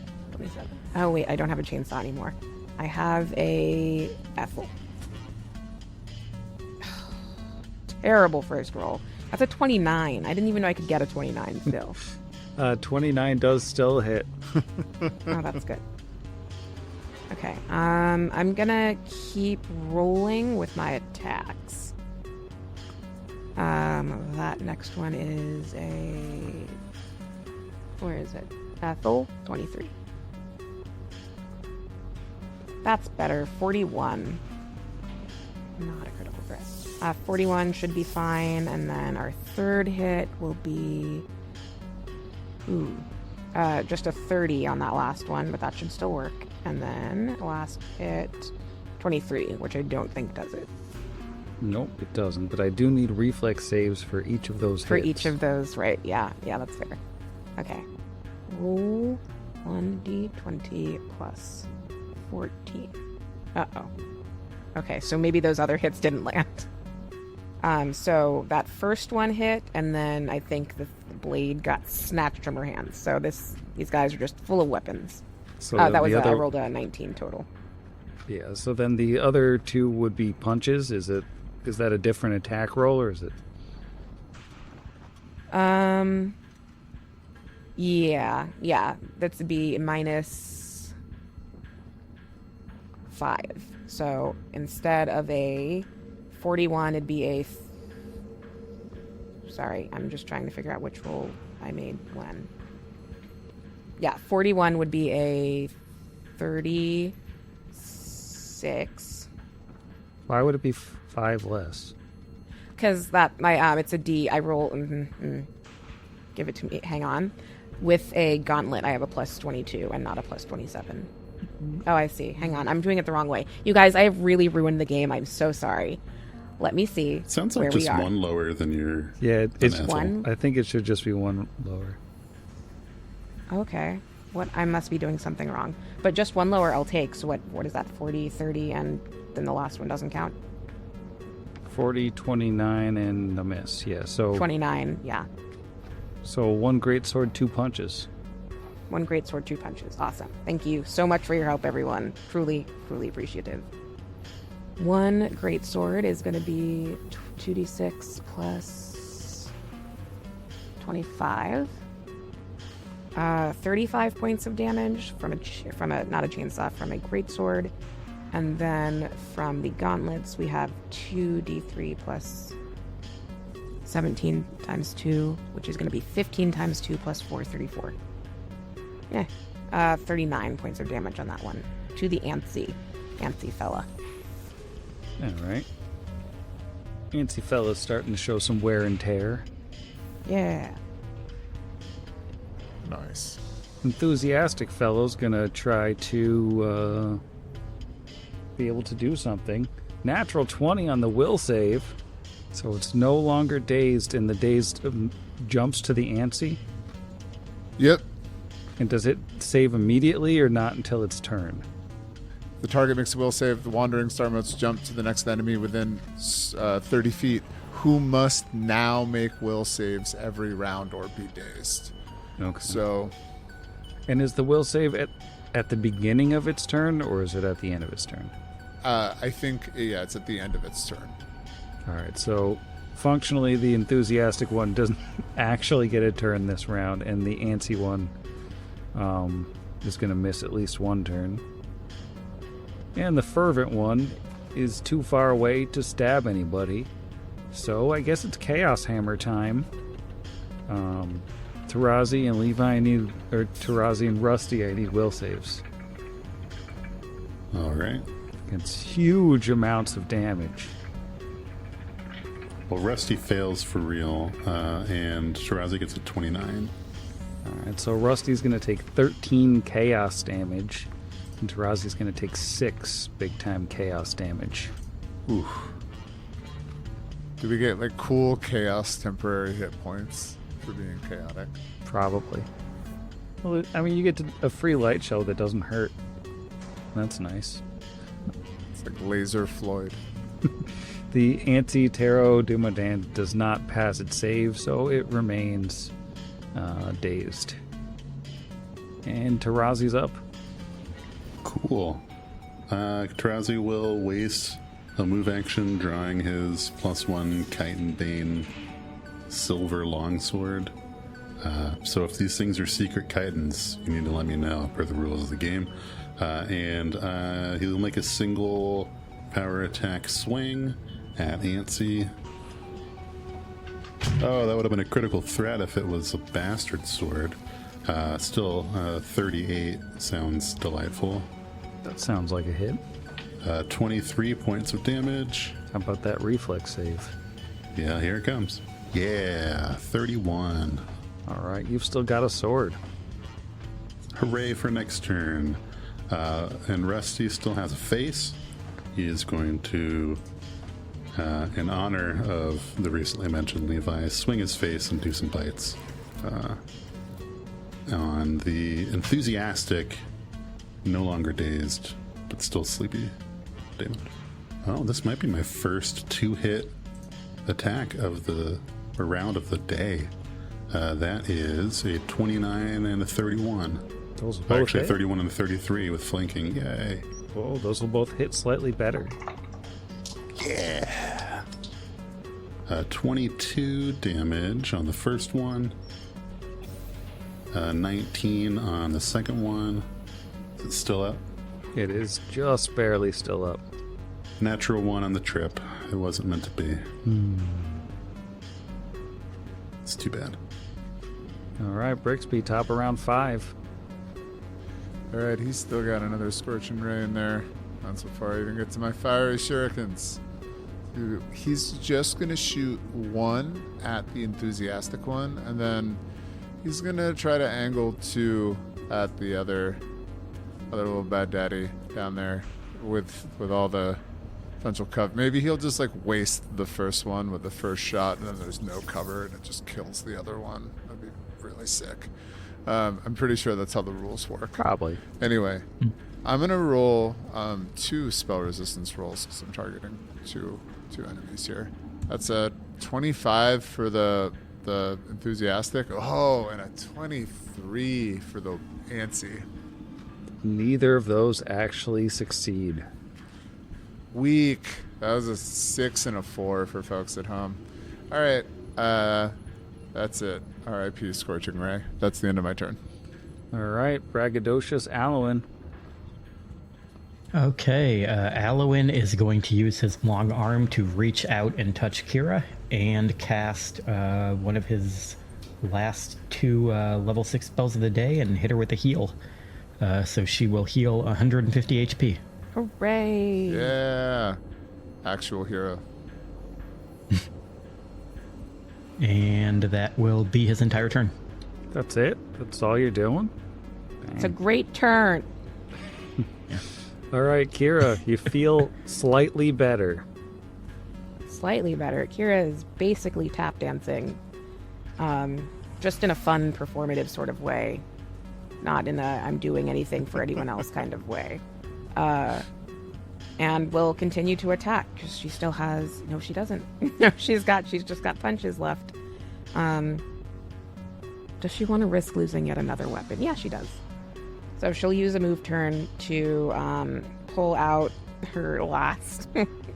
Oh, wait, I don't have a chainsaw anymore. I have a Ethel. Terrible first roll. That's a 29. I didn't even know I could get a 29 still. 29 does still hit. Oh, that's good. Okay, I'm gonna keep rolling with my attacks. That next one is where is it? Ethel, 23. That's better, 41. Not a critical threat. 41 should be fine, and then our third hit will be... just a 30 on that last one, but that should still work. And then last hit, 23, which I don't think does it. Nope, it doesn't. But I do need reflex saves for each of those For hits. each of those, right? Yeah, that's fair. Okay. Roll 1d20 plus 14. Uh-oh. Okay, so maybe those other hits didn't land. So that first one hit, and then I think the blade got snatched from her hands. So these guys are just full of weapons. So I rolled a 19 total. Yeah, so then the other two would be punches. Is that a different attack roll, or is it? Yeah. That's to be minus 5. So instead of a 41, it'd be sorry, I'm just trying to figure out which roll I made when. Yeah, 41 would be a 36. Why would it be 5 less? Because it's a D. I roll. Give it to me. Hang on. With a gauntlet, I have a plus 22 and not a plus 27. Oh, I see. Hang on. I'm doing it the wrong way. You guys, I have really ruined the game. I'm so sorry. Let me see. Sounds like just one lower than your. Yeah, it's one. I think it should just be one lower. Okay. What? I must be doing something wrong. But just one lower I'll take. So what is that? 40, 30, and then the last one doesn't count? 40, 29, and a miss. Yeah, so 29, yeah. So 1 great sword, 2 punches. 1 great sword, 2 punches. Awesome. Thank you so much for your help, everyone. Truly, truly appreciative. 1 great sword is going to be 2d6 plus 25. 35 points of damage from a not a chainsaw, from a great sword. And then from the gauntlets, we have 2d3 plus 17 times 2, which is going to be 15 times 2 plus 4, 34. Yeah, 39 points of damage on that one. To the antsy fella. All right. Antsy fella's starting to show some wear and tear. Yeah. Nice. Enthusiastic fellow's gonna try to be able to do something. Natural 20 on the will save, so it's no longer dazed, and the dazed jumps to the antsy. Yep. And does it save immediately or not until its turn? The target makes a will save. The wandering star must jump to the next enemy within 30 feet, who must now make will saves every round or be dazed. Okay. So, and is the will save at the beginning of its turn, or is it at the end of its turn? I think, yeah, it's at the end of its turn. All right, so functionally the enthusiastic one doesn't actually get a turn this round, and the antsy one is going to miss at least 1 turn. And the fervent one is too far away to stab anybody, so I guess it's Chaos Hammer time. Tarazi and Levi Tarazi and Rusty, I need will saves. All right. It's huge amounts of damage. Well, Rusty fails for real, and Tarazi gets a 29. Alright, so Rusty's going to take 13 chaos damage, and Tarazi's going to take 6 big-time chaos damage. Oof. Do we get, like, cool chaos temporary hit points for being chaotic? Probably. Well, I mean, you get a free light shell that doesn't hurt. That's nice. It's like Laser Floyd. The anti-tarot Demodand does not pass its save, so it remains dazed. And Tarazi's up. Cool. Tarazi will waste a move action drawing his +1 Chitin Bane silver longsword. So if these things are secret chitins, you need to let me know per the rules of the game. And he'll make a single power attack swing at Antsy. Oh, that would have been a critical threat if it was a bastard sword. Still, 38 sounds delightful. That sounds like a hit. 23 points of damage. How about that reflex save? Yeah, here it comes. Yeah, 31. All right, you've still got a sword. Hooray for next turn. And Rusty still has a face. He is going to, in honor of the recently mentioned Levi, swing his face and do some bites. On the enthusiastic, no longer dazed, but still sleepy Damon. Oh, this might be my first 2-hit attack of the round of the day. That is a 29 and a 31. Those will both Actually, hit. 31 and a 33 with flanking. Yay. Whoa, those will both hit slightly better. Yeah. 22 damage on the first one. 19 on the second one. Is it still up? It is just barely still up. Natural 1 on the trip. It wasn't meant to be. It's too bad. All right, Brixby, top around 5. Alright, he's still got another Scorching Ray in there. Not so far I even get to my fiery shurikens. Dude, he's just going to shoot one at the enthusiastic one, and then he's going to try to angle 2 at the other little bad daddy down there with all the potential cover. Maybe he'll just like waste the first one with the first shot, and then there's no cover, and it just kills the other one. That'd be really sick. I'm pretty sure that's how the rules work. Probably. Anyway, I'm going to roll 2 spell resistance rolls because I'm targeting two enemies here. That's a 25 for the enthusiastic. Oh, and a 23 for the antsy. Neither of those actually succeed. Weak. That was a 6 and a 4 for folks at home. All right. That's it. R.I.P. Scorching Ray. That's the end of my turn. All right, braggadocious Alwyn. Okay, Alwyn is going to use his long arm to reach out and touch Kira and cast one of his last 2 level 6 spells of the day and hit her with a heal. So she will heal 150 HP. Hooray! Yeah. Actual hero. And that will be his entire turn. That's it? That's all you're doing? It's a great turn. All right, Kira, you feel slightly better. Slightly better. Kira is basically tap dancing. Just in a fun, performative sort of way. Not in a I'm doing anything for anyone else kind of way. And will continue to attack because she still has... No, she doesn't. No, she's just got punches left. Does she want to risk losing yet another weapon? Yeah, she does. So she'll use a move turn to pull out her last,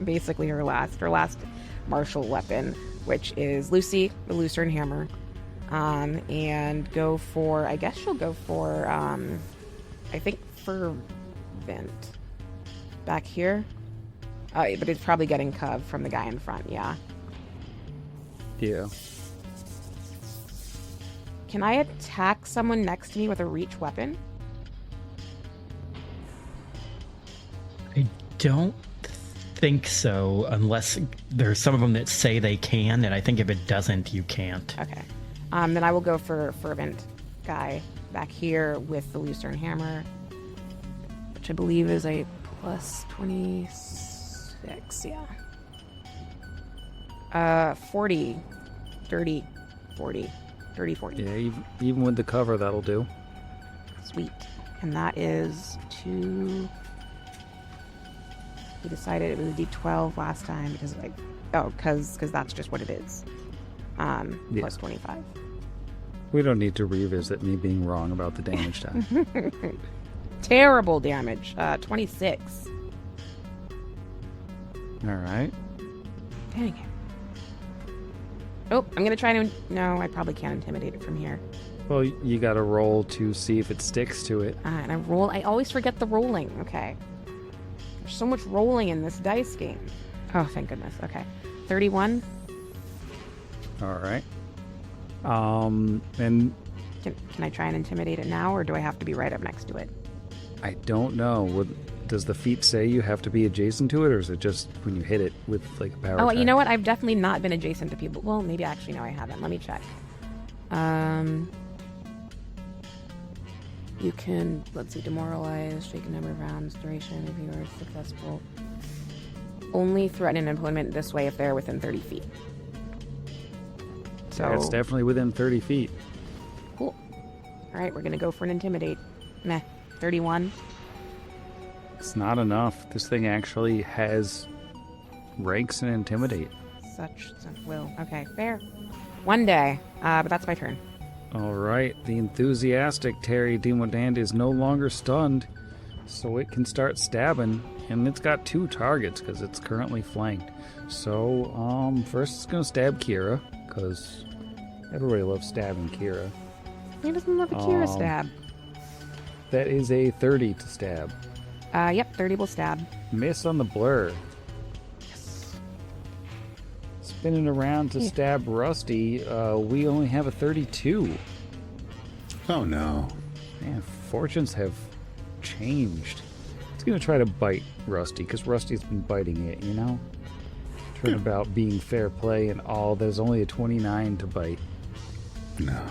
basically her last martial weapon, which is Lucy, the Lucerne Hammer, and go for, I guess she'll go for, I think Fervent back here. But it's probably getting Cov from the guy in front, yeah. Yeah. Can I attack someone next to me with a reach weapon? I don't think so, unless there's some of them that say they can, and I think if it doesn't, you can't. Okay. Then I will go for Fervent guy back here with the Lucerne Hammer, which I believe is a plus 26, yeah. 40. Dirty 40. Dirty 40. Yeah, even with the cover, that'll do. Sweet. And that is He decided it was a D12 last time because because that's just what it is. Plus 25. We don't need to revisit me being wrong about the damage die. Terrible damage. 26. All right. Dang it. Oh, I'm going to try to... No, I probably can't intimidate it from here. Well, you got to roll to see if it sticks to it. And I roll... I always forget the rolling. Okay. There's so much rolling in this dice game. Oh, thank goodness. Okay. 31. All right. And Can I try and intimidate it now, or do I have to be right up next to it? I don't know. Does the feat say you have to be adjacent to it, or is it just when you hit it with like a power Oh, attack? you know what? I've definitely not been adjacent to people. Well, maybe actually no, I haven't. Let me check. You can, let's see, demoralize, shake a number of rounds, duration if you are successful. Only threaten an opponent this way if they're within 30 feet. So It's definitely within 30 feet. cool. All right, we're gonna go for an intimidate. Meh, 31. It's not enough. This thing actually has ranks in Intimidate. Such will. Okay, fair. One day, but that's my turn. All right, the enthusiastic Terry Demodand is no longer stunned, so it can start stabbing, and it's got 2 targets because it's currently flanked. So, first it's going to stab Kira, because everybody loves stabbing Kira. Who doesn't love a Kira stab? That is a 30 to stab. Yep, 30 will stab. Miss on the blur. Spinning around to stab Rusty, we only have a 32. Oh no. Man, fortunes have changed. It's going to try to bite Rusty, because Rusty's been biting it, you know? Turn about being fair play and all. There's only a 29 to bite. No.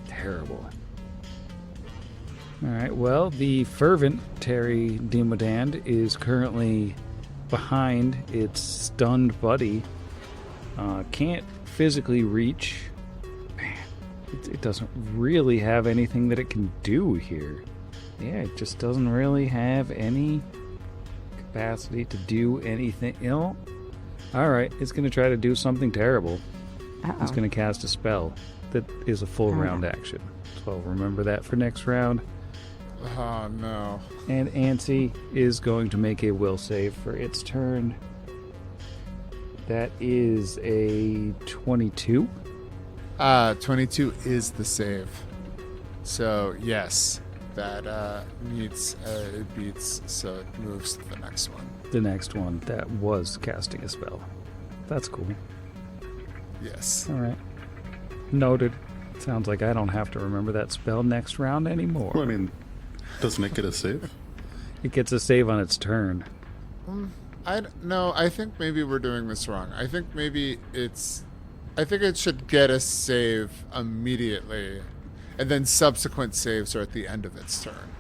Terrible. Alright, well, the fervent Terry Demodand is currently behind its stunned buddy. Can't physically reach. Man, it doesn't really have anything that it can do here. Yeah, it just doesn't really have any capacity to do anything. You know? Alright, it's going to try to do something terrible. Uh-oh. It's going to cast a spell that is a full round action. So remember that for next round. Oh, no. And Antsy is going to make a will save for its turn. That is a 22. 22 is the save. So, yes, that it beats, so it moves to the next one. The next one that was casting a spell. That's cool. Yes. All right. Noted. Sounds like I don't have to remember that spell next round anymore. Well, I mean, doesn't it get a save? It gets a save on its turn. No, I think maybe we're doing this wrong. I think maybe I think it should get a save immediately, and then subsequent saves are at the end of its turn.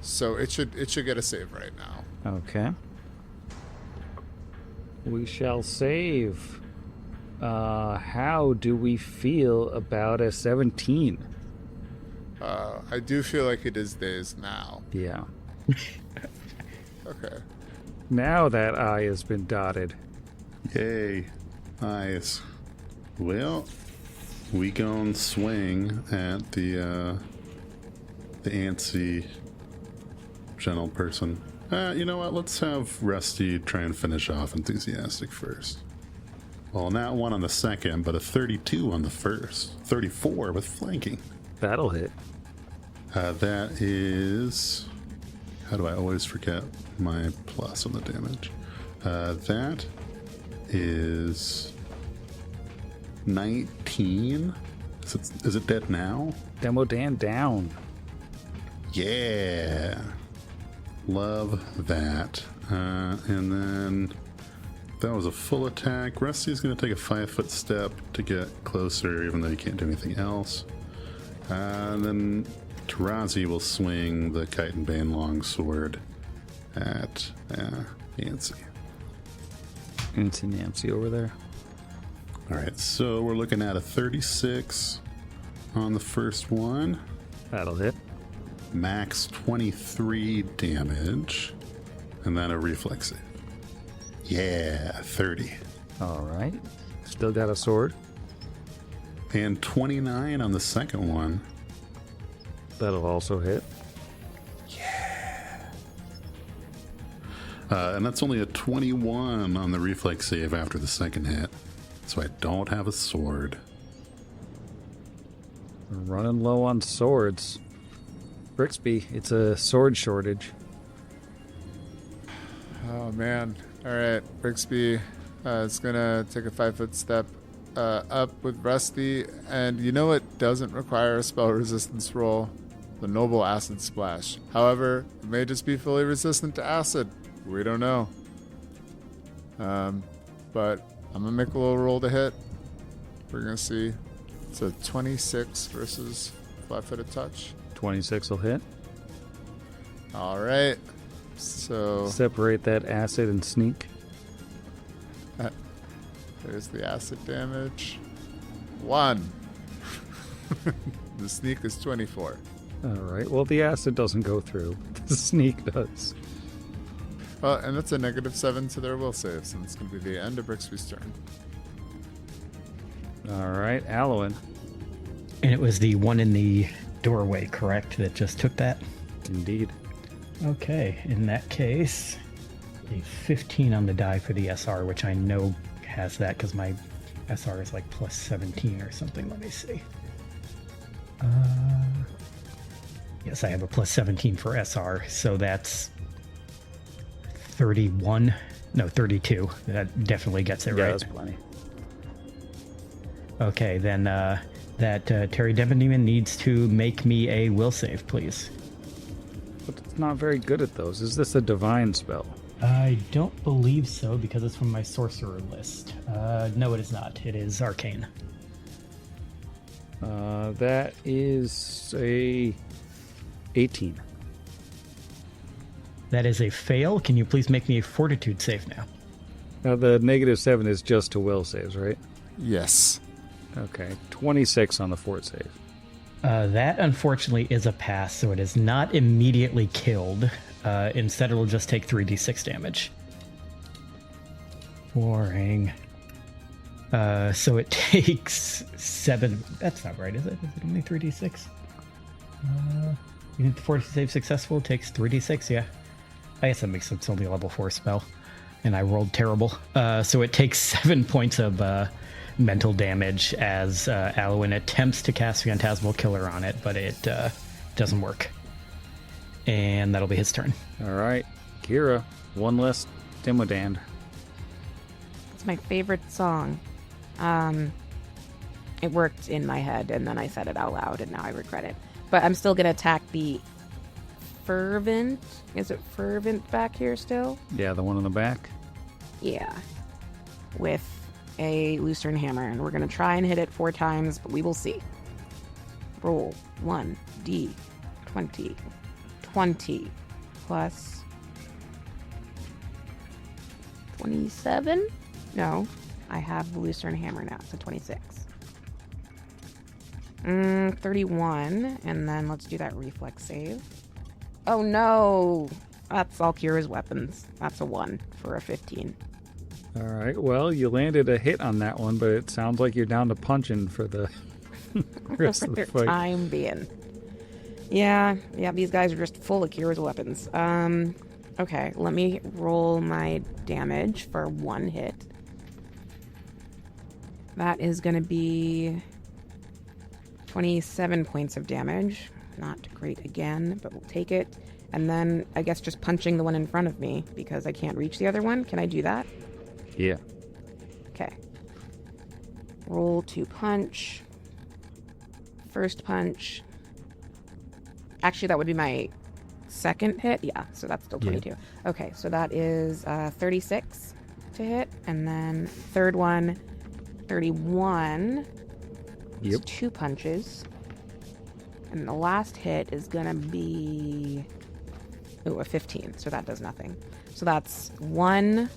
So it should get a save right now. Okay. We shall save. How do we feel about a 17? I do feel like it is dazed now. Yeah. Okay. Now that I has been dotted. Yay. Nice. Well, we gon' swing at the antsy gentle person. You know what? Let's have Rusty try and finish off enthusiastic first. Well, not 1 on the second, but a 32 on the first. 34 with flanking. That'll hit. That is... How do I always forget my plus on the damage? That is 19. Is it dead now? Demodand down. Yeah. Love that. And then that was a full attack. Rusty's going to take a 5-foot step to get closer, even though he can't do anything else. And then Tarazi will swing the Kite and Bane longsword at Nancy. Antsy Nancy over there. All right, so we're looking at a 36 on the first one. That'll hit. Max 23 damage. And then a reflex save. Yeah, 30. All right. Still got a sword. And 29 on the second one. That'll also hit. And that's only a 21 on the reflex save after the second hit. So I don't have a sword. We're running low on swords. Brixby, it's a sword shortage. Oh, man. All right, Brixby is going to take a 5-foot step up with Rusty. And you know it doesn't require a spell resistance roll? The Noble Acid Splash. However, it may just be fully resistant to acid. We don't know. But I'm going to make a little roll to hit. We're going to see. It's a 26 versus flat-footed touch. 26 will hit. All right. So Separate that acid and sneak. there's the acid damage. 1. The sneak is 24. All right. Well, the acid doesn't go through. The sneak does. Well, and that's a -7 to their will saves, and it's going to be the end of Brixby's turn. All right. Alwyn. And it was the one in the doorway, correct, that just took that? Indeed. Okay, in that case, a 15 on the die for the SR, which I know has that because my SR is like plus 17 or something. Let me see. Yes, I have a plus 17 for SR, so that's 31. No, 32. That definitely gets it Yeah, right. that's plenty. Okay, then that Terry Demon needs to make me a will save, please. But it's not very good at those. Is this a divine spell? I don't believe so because it's from my sorcerer list. No, it is not. It is arcane. That is a 18. That is a fail. Can you please make me a fortitude save now? Now, the -7 is just to will saves, right? Yes. Okay. 26 on the fort save. That, unfortunately, is a pass, so it is not immediately killed. Instead, it will just take 3d6 damage. Boring. So it takes 7... That's not right, is it? Is it only 3d6? Unit 40 save successful, takes 3d6, yeah. I guess that makes sense. It's only a level 4 spell. And I rolled terrible. So it takes 7 points of mental damage as Alwyn attempts to cast Phantasmal Killer on it, but it doesn't work. And that'll be his turn. All right. Kira, one less Demodand. It's my favorite song. It worked in my head, and then I said it out loud, and now I regret it. But I'm still going to attack the Fervent. Is it Fervent back here still? Yeah, the one on the back. Yeah. With a Lucerne Hammer, and we're going to try and hit it 4 times, but we will see. Roll 1d20. 20 plus 27? No, I have the Lucerne Hammer now, so 26. 31, and then let's do that reflex save. Oh no! That's all Kira's weapons. That's a 1 for a 15. All right. Well, you landed a hit on that one, but it sounds like you're down to punching for the rest of the fight. Time being. Yeah, these guys are just full of Kira's weapons. Okay, let me roll my damage for 1 hit. That is going to be 27 points of damage. Not great again, but we'll take it. And then I guess just punching the one in front of me because I can't reach the other one. Can I do that? Yeah. Okay. Roll to punch. First punch. Actually, that would be my second hit. Yeah, so that's still 22. Yeah. Okay, so that is 36 to hit. And then third one, 31. Yep. It's 2 punches. And the last hit is going to be... Ooh, a 15. So that does nothing. So that's 1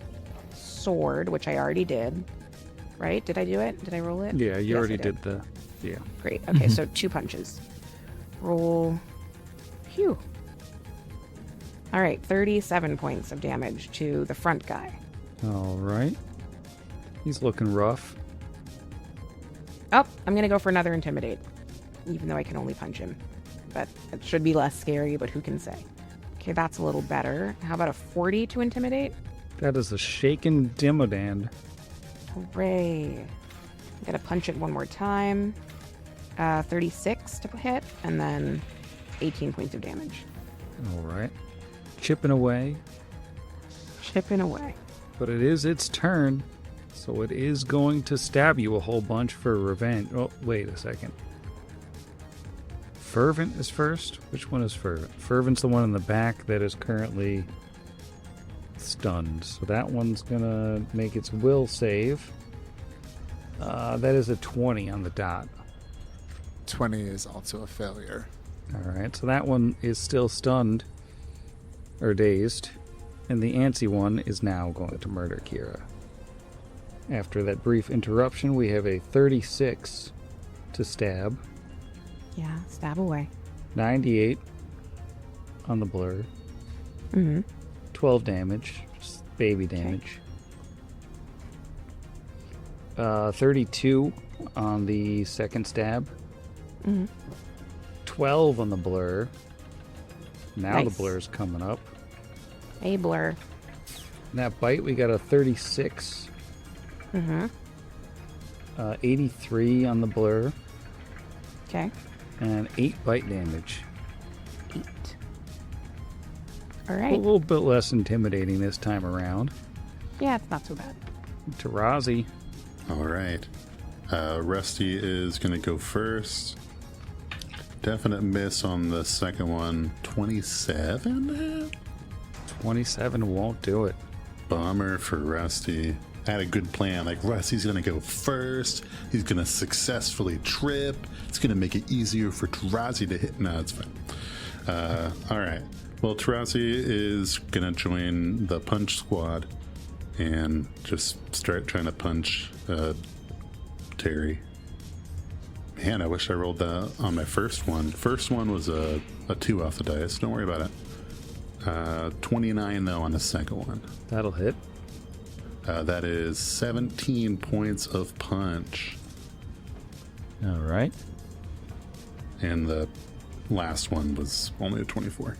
sword, which I already did. Right? Did I do it? Did I roll it? Yeah, you yes, already did the... Yeah. Great. Okay, so 2 punches. Roll... Phew. All right, 37 points of damage to the front guy. All right. He's looking rough. Oh, I'm going to go for another Intimidate, even though I can only punch him. But it should be less scary, but who can say? Okay, that's a little better. How about a 40 to Intimidate? That is a shaken Demodand. Hooray. I'm going to punch it one more time. 36 to hit, and then 18 points of damage. All right. Chipping away. Chipping away. But it is its turn, so it is going to stab you a whole bunch for revenge. Oh, wait a second. Fervent is first? Which one is Fervent? Fervent's the one in the back that is currently stunned. So that one's going to make its will save. That is a 20 on the dot. 20 is also a failure. All right, so that one is still stunned or dazed, and the antsy one is now going to murder Kira. After that brief interruption, we have a 36 to stab, Yeah, stab away. 98 on the blur, 12 damage, just baby damage, 32 on the second stab, 12 on the blur. Now Nice. the blur's coming up. Hey, Blur. In that bite, we got a 36. 83 on the blur. Okay. And 8 bite damage. 8. All A right. little bit less intimidating this time around. Yeah, it's not so bad. Tarazi. All right. Rusty is going to go first. Definite miss on the second one. 27? 27 won't do it. Bummer for Rusty. I had a good plan. Like, Rusty's going to go first. He's going to successfully trip. It's going to make it easier for Tarazi to hit. No, it's fine. All right. Well, Tarazi is going to join the punch squad and just start trying to punch Terry. Man, I wish I rolled that on my first one. First one was a 2 off the dice. Don't worry about it. 29, though, on the second one. That'll hit. That is 17 points of punch. All right. And the last one was only a 24.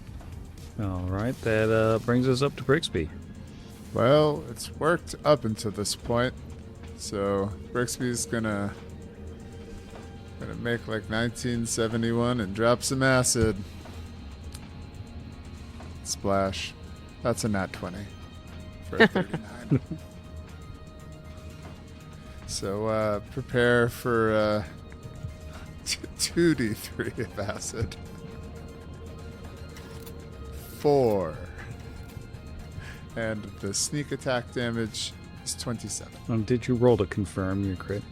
All right. That brings us up to Brixby. Well, it's worked up until this point. So Brixby's gonna make like 1971 and drop some acid. Splash. That's a nat 20 for a 39. So prepare for 2d3 of acid. 4. And the sneak attack damage is 27. Did you roll to confirm your crit?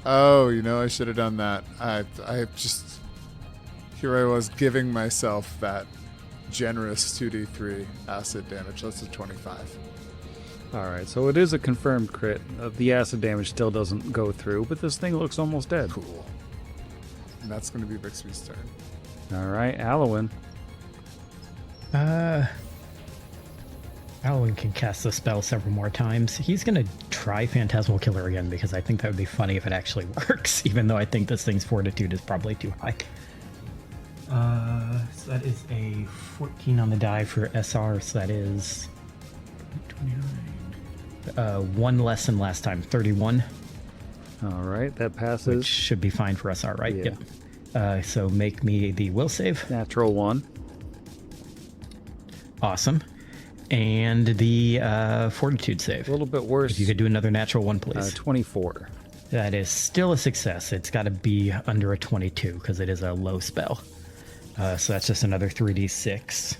Oh, I should have done that. I just... Here I was giving myself that generous 2d3 acid damage. That's a 25. All right. So it is a confirmed crit. The acid damage still doesn't go through, but this thing looks almost dead. Cool. And that's going to be Bixby's turn. All right. Alwyn. Alwyn can cast the spell several more times. He's going to try Phantasmal Killer again because I think that would be funny if it actually works, even though I think this thing's fortitude is probably too high. So that is a 14 on the die for SR, so that is 29. 1 less than last time, 31. All right. That passes. Which should be fine for SR, right? Yeah. Yep. So make me the will save. Natural 1. Awesome. And the fortitude save. A little bit worse. If you could do another natural 1, please. 24. That is still a success. It's got to be under a 22 because it is a low spell. So that's just another 3d6.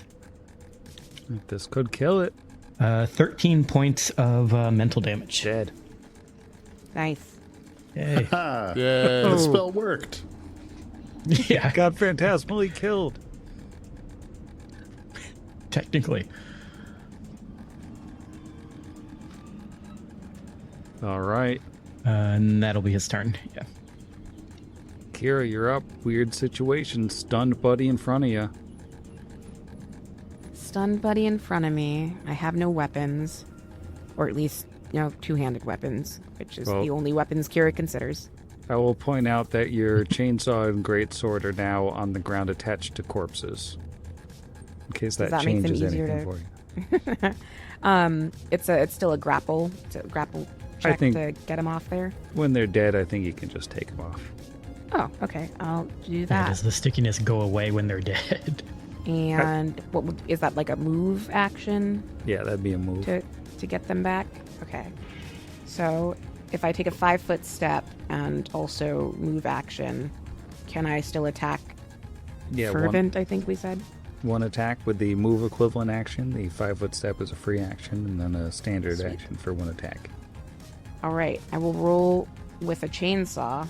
This could kill it. 13 points of mental damage. Dead. Nice. Yay. Ah, Yay. the spell worked. Yeah, Got phantasmally killed. technically. All right. And that'll be his turn. Yeah. Kira, you're up. Weird situation. Stunned buddy in front of you. Stunned buddy in front of me. I have no weapons. or at least, two-handed weapons, which is Well- the only weapons Kira considers. I will point out that your chainsaw and greatsword are now on the ground attached to corpses. In case that that make them changes easier anything to- for you. It's still a grapple. It's a grapple check think- to get him off there. When they're dead, I think you can just take them off. Oh, okay. I'll do Now, that. does the stickiness go away when they're dead? And is that like a move action Yeah, that'd be a move. to get them back? Okay. So if I take a 5-foot step and also move action, can I still attack Yeah, fervent? I think we said. one attack with the move equivalent action. The 5-foot step is a free action, and then a standard Sweet. action for one attack. All right. I will roll with a chainsaw.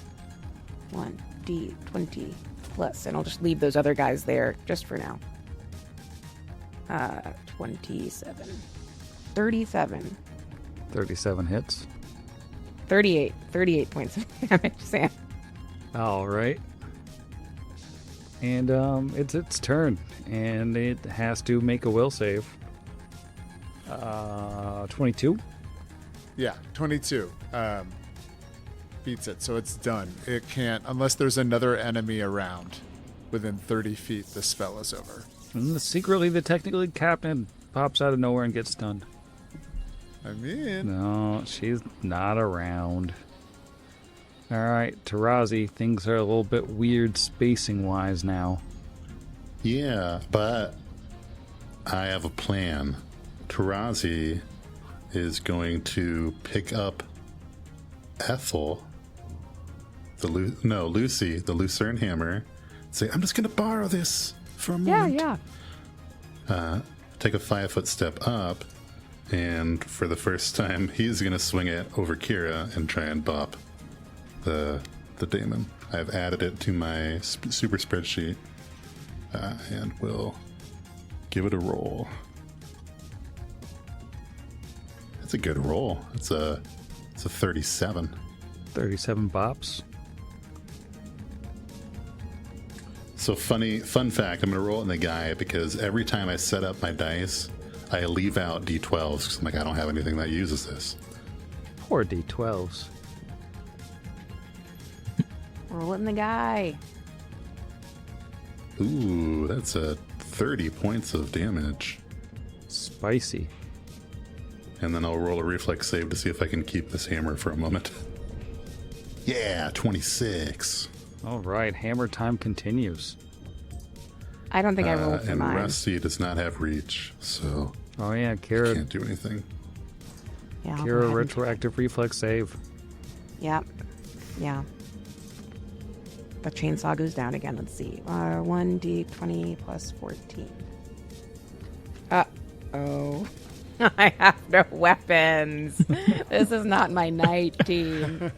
1d20 plus, and I'll just leave those other guys there just for now. 27. 37. 37 hits. 38. 38 points of damage, Sam. All right. And it's its turn, and it has to make a will save. 22. Yeah, 22. Beats it, so it's done. It can't, unless there's another enemy around within 30 feet, the spell is over. And secretly, the technically captain pops out of nowhere and gets stunned. I mean, No, she's not around. All right, Tarazi, things are a little bit weird spacing-wise now. Yeah, but I have a plan. Tarazi is going to pick up Ethel, Lucy, the Lucerne hammer, say, I'm just going to borrow this for a moment. Yeah. Take a 5-foot step up, and for the first time, he's going to swing it over Kira and try and bop the daemon. I've added it to my super spreadsheet, and we'll give it a roll. That's a good roll. It's a 37. 37 bops. So fun fact, I'm going to roll it in the guy because every time I set up my dice, I leave out D12s because I'm like, I don't have anything that uses this. Poor D12s. Rolling the guy. Ooh, that's a 30 points of damage. Spicy. And then I'll roll a reflex save to see if I can keep this hammer for a moment. Yeah, 26. All right, hammer time continues. I don't think I rolled for And mine. Rusty does not have reach, so Oh yeah, Kira, can't do anything. Yeah, I'll go Kira ahead and- retroactive reflex save. Yep. Yeah. The chainsaw goes down again. Let's see. 1d20 plus 14. Uh-oh. I have no weapons. This is not my night team.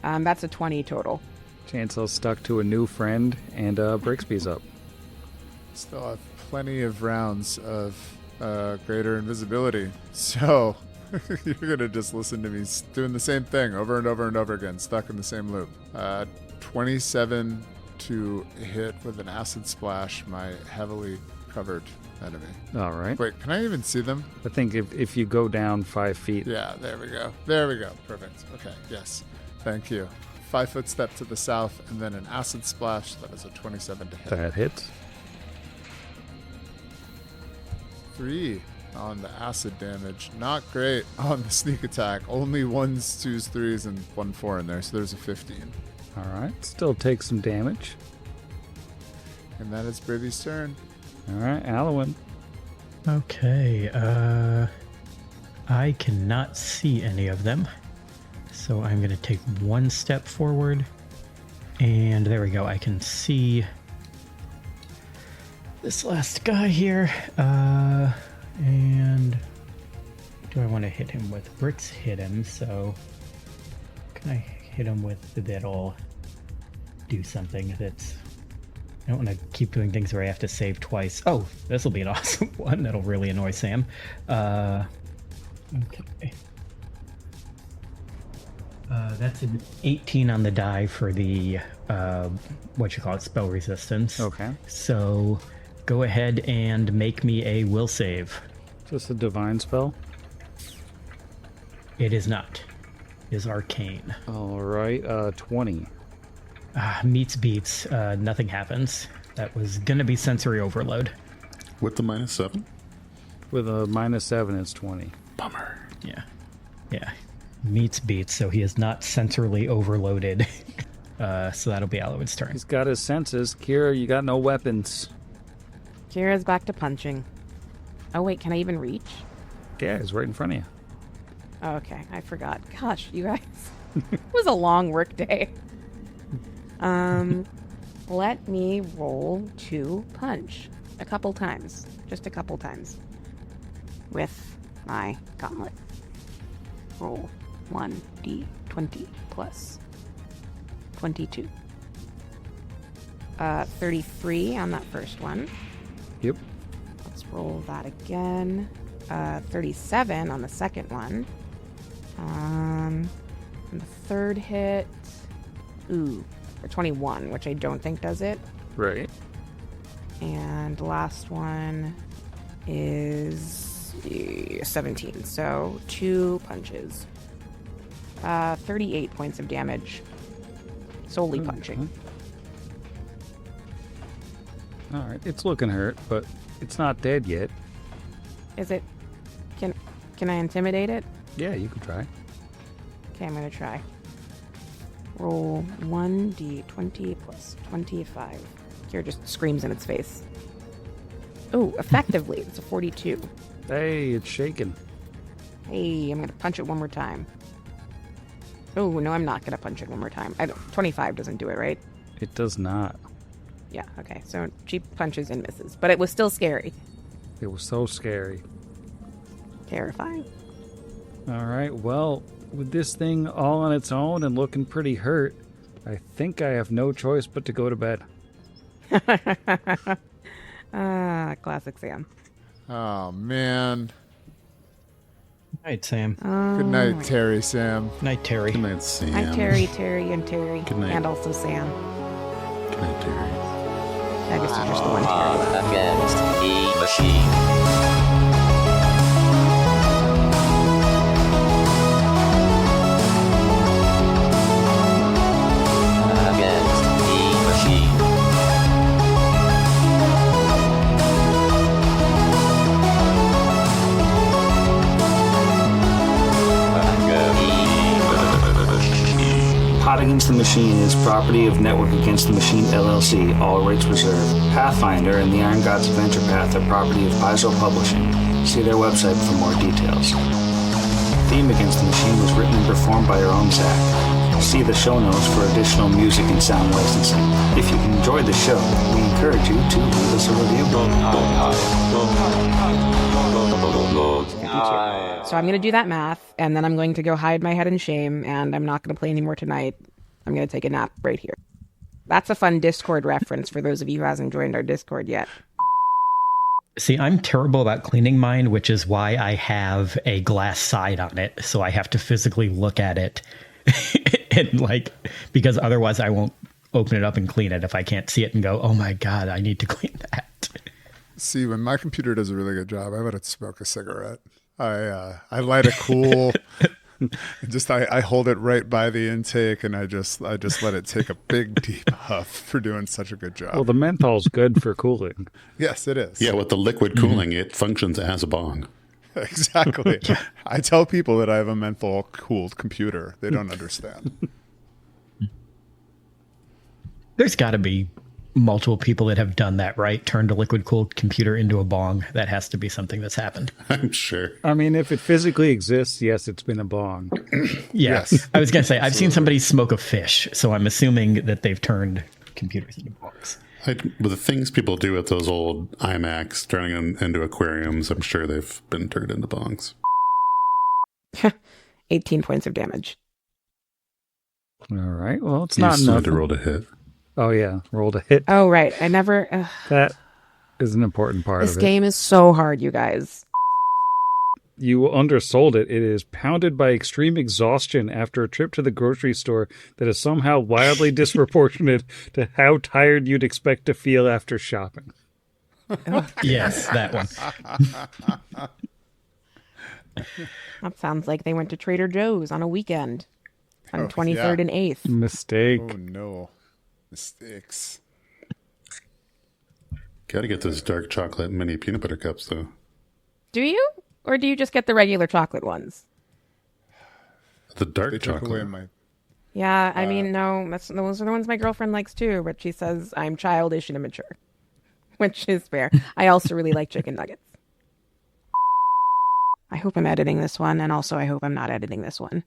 That's a 20 total. Chancell's stuck to a new friend, and Brixby's up. still have plenty of rounds of greater invisibility. So you're going to just listen to me doing the same thing over and over and over again, stuck in the same loop. 27 to hit with an acid splash my heavily covered enemy. All right. Wait, can I even see them? I think if you go down 5 feet, Yeah, there we go. There we go. Perfect. Okay, yes. Thank you. 5-foot step to the south, and then an acid splash. That is a 27 to hit. that hits. 3 on the acid damage. Not great on the sneak attack. Only 1s, 2s, 3s, and 1 4 in there, so there's a 15. All right. Still takes some damage. And that is Brivy's turn. All right, Alwyn. Okay, I cannot see any of them. So I'm going to take 1 step forward. And there we go. I can see this last guy here. And do I want to hit him with bricks? Hit him. So can I hit him with that'll do something that's... I don't want to keep doing things where I have to save twice. Oh, this will be an awesome one. That'll really annoy Sam. Okay. That's an 18 on the die for the, spell resistance. Okay. So go ahead and make me a will save. Is this a divine spell? It is not. It is arcane. All right, 20. Meets beats. Nothing happens. That was gonna be sensory overload. With the -7? With a -7, it's 20. Bummer. Yeah. Meets beats, so he is not sensorily overloaded. So that'll be Alowin's turn. He's got his senses. Kira, you got no weapons. Kira's back to punching. Oh, wait, can I even reach? Yeah, he's right in front of you. Oh, okay, I forgot. Gosh, you guys. It was a long work day. Let me roll to punch. A couple times. Just a couple times. With my gauntlet. Roll 1d20 plus 22. 33 on that first one. Yep. Let's roll that again. 37 on the second one. And the third hit. Ooh, for 21, which I don't think does it. Right. And the last one is 17. So 2 punches. 38 points of damage. Solely punching. All right, it's looking hurt, but it's not dead yet. Is it? Can I intimidate it? Yeah, you could try. Okay, I'm gonna try. Roll 1d20 plus 25. Kira just screams in its face. Oh, effectively, it's a 42. Hey, it's shaking. Hey, I'm gonna punch it one more time. Oh no, I'm not gonna punch it one more time. 25 doesn't do it, right? It does not. Yeah. Okay. So she punches and misses, but it was still scary. It was so scary. Terrifying. All right, well, with this thing all on its own and looking pretty hurt, I think I have no choice but to go to bed. Classic Sam. Oh, man. Night, Sam. Good night, Terry, Sam. Night, Terry. Good night, Sam. Hi, Terry, and Terry. Good night. And also Sam. Good night, Terry. I guess you're just the one Terry. Against the machine. Against the machine. Pot Against the Machine is property of Network Against the Machine LLC, all rights reserved. Pathfinder and the Iron Gods Adventure Path are property of Paizo Publishing. See their website for more details. Theme Against the Machine was written and performed by our own Zach. See the show notes for additional music and sound licensing. If you enjoyed the show, we encourage you to leave us a review. So I'm going to do that math, and then I'm going to go hide my head in shame, and I'm not going to play anymore tonight. I'm going to take a nap right here. That's a fun Discord reference for those of you who hasn't joined our Discord yet. See, I'm terrible about cleaning mine, which is why I have a glass side on it, so I have to physically look at it. And because otherwise I won't open it up and clean it if I can't see it and go, oh my God, I need to clean that. See, when my computer does a really good job, I let it smoke a cigarette. I light a cool, I hold it right by the intake, and I just let it take a big deep huff for doing such a good job. Well, the menthol's good for cooling. Yes, it is. Yeah, with the liquid cooling, it functions as a bong. Exactly. I tell people that I have a menthol cooled computer. They don't understand. There's got to be multiple people that have done that, right? Turned a liquid cooled computer into a bong. That has to be something that's happened. I'm sure. I mean, if it physically exists, yes, it's been a bong. Yes. I was going to say, I've seen somebody smoke a fish, so I'm assuming that they've turned computers into bongs. With the things people do with those old iMacs, turning them into aquariums, I'm sure they've been turned into bongs. 18 points of damage. All right, well, it's You not still enough. need to roll to hit. Oh, yeah, roll to hit. Oh, right. I never... That is an important part this of it. game is so hard, you guys. You undersold it. It is pounded by extreme exhaustion after a trip to the grocery store that is somehow wildly disproportionate to how tired you'd expect to feel after shopping. Yes, that one. That sounds like they went to Trader Joe's on a weekend on Oh, 23rd yeah. and 8th. Mistake. Oh no, mistakes. Gotta get those dark chocolate mini peanut butter cups, though. Do you? Or do you just get the regular chocolate ones? The dark They took away chocolate. my. Yeah, I mean, no, those are the ones my girlfriend likes too, but she says I'm childish and immature, which is fair. I also really like chicken nuggets. I hope I'm editing this one, and also I hope I'm not editing this one.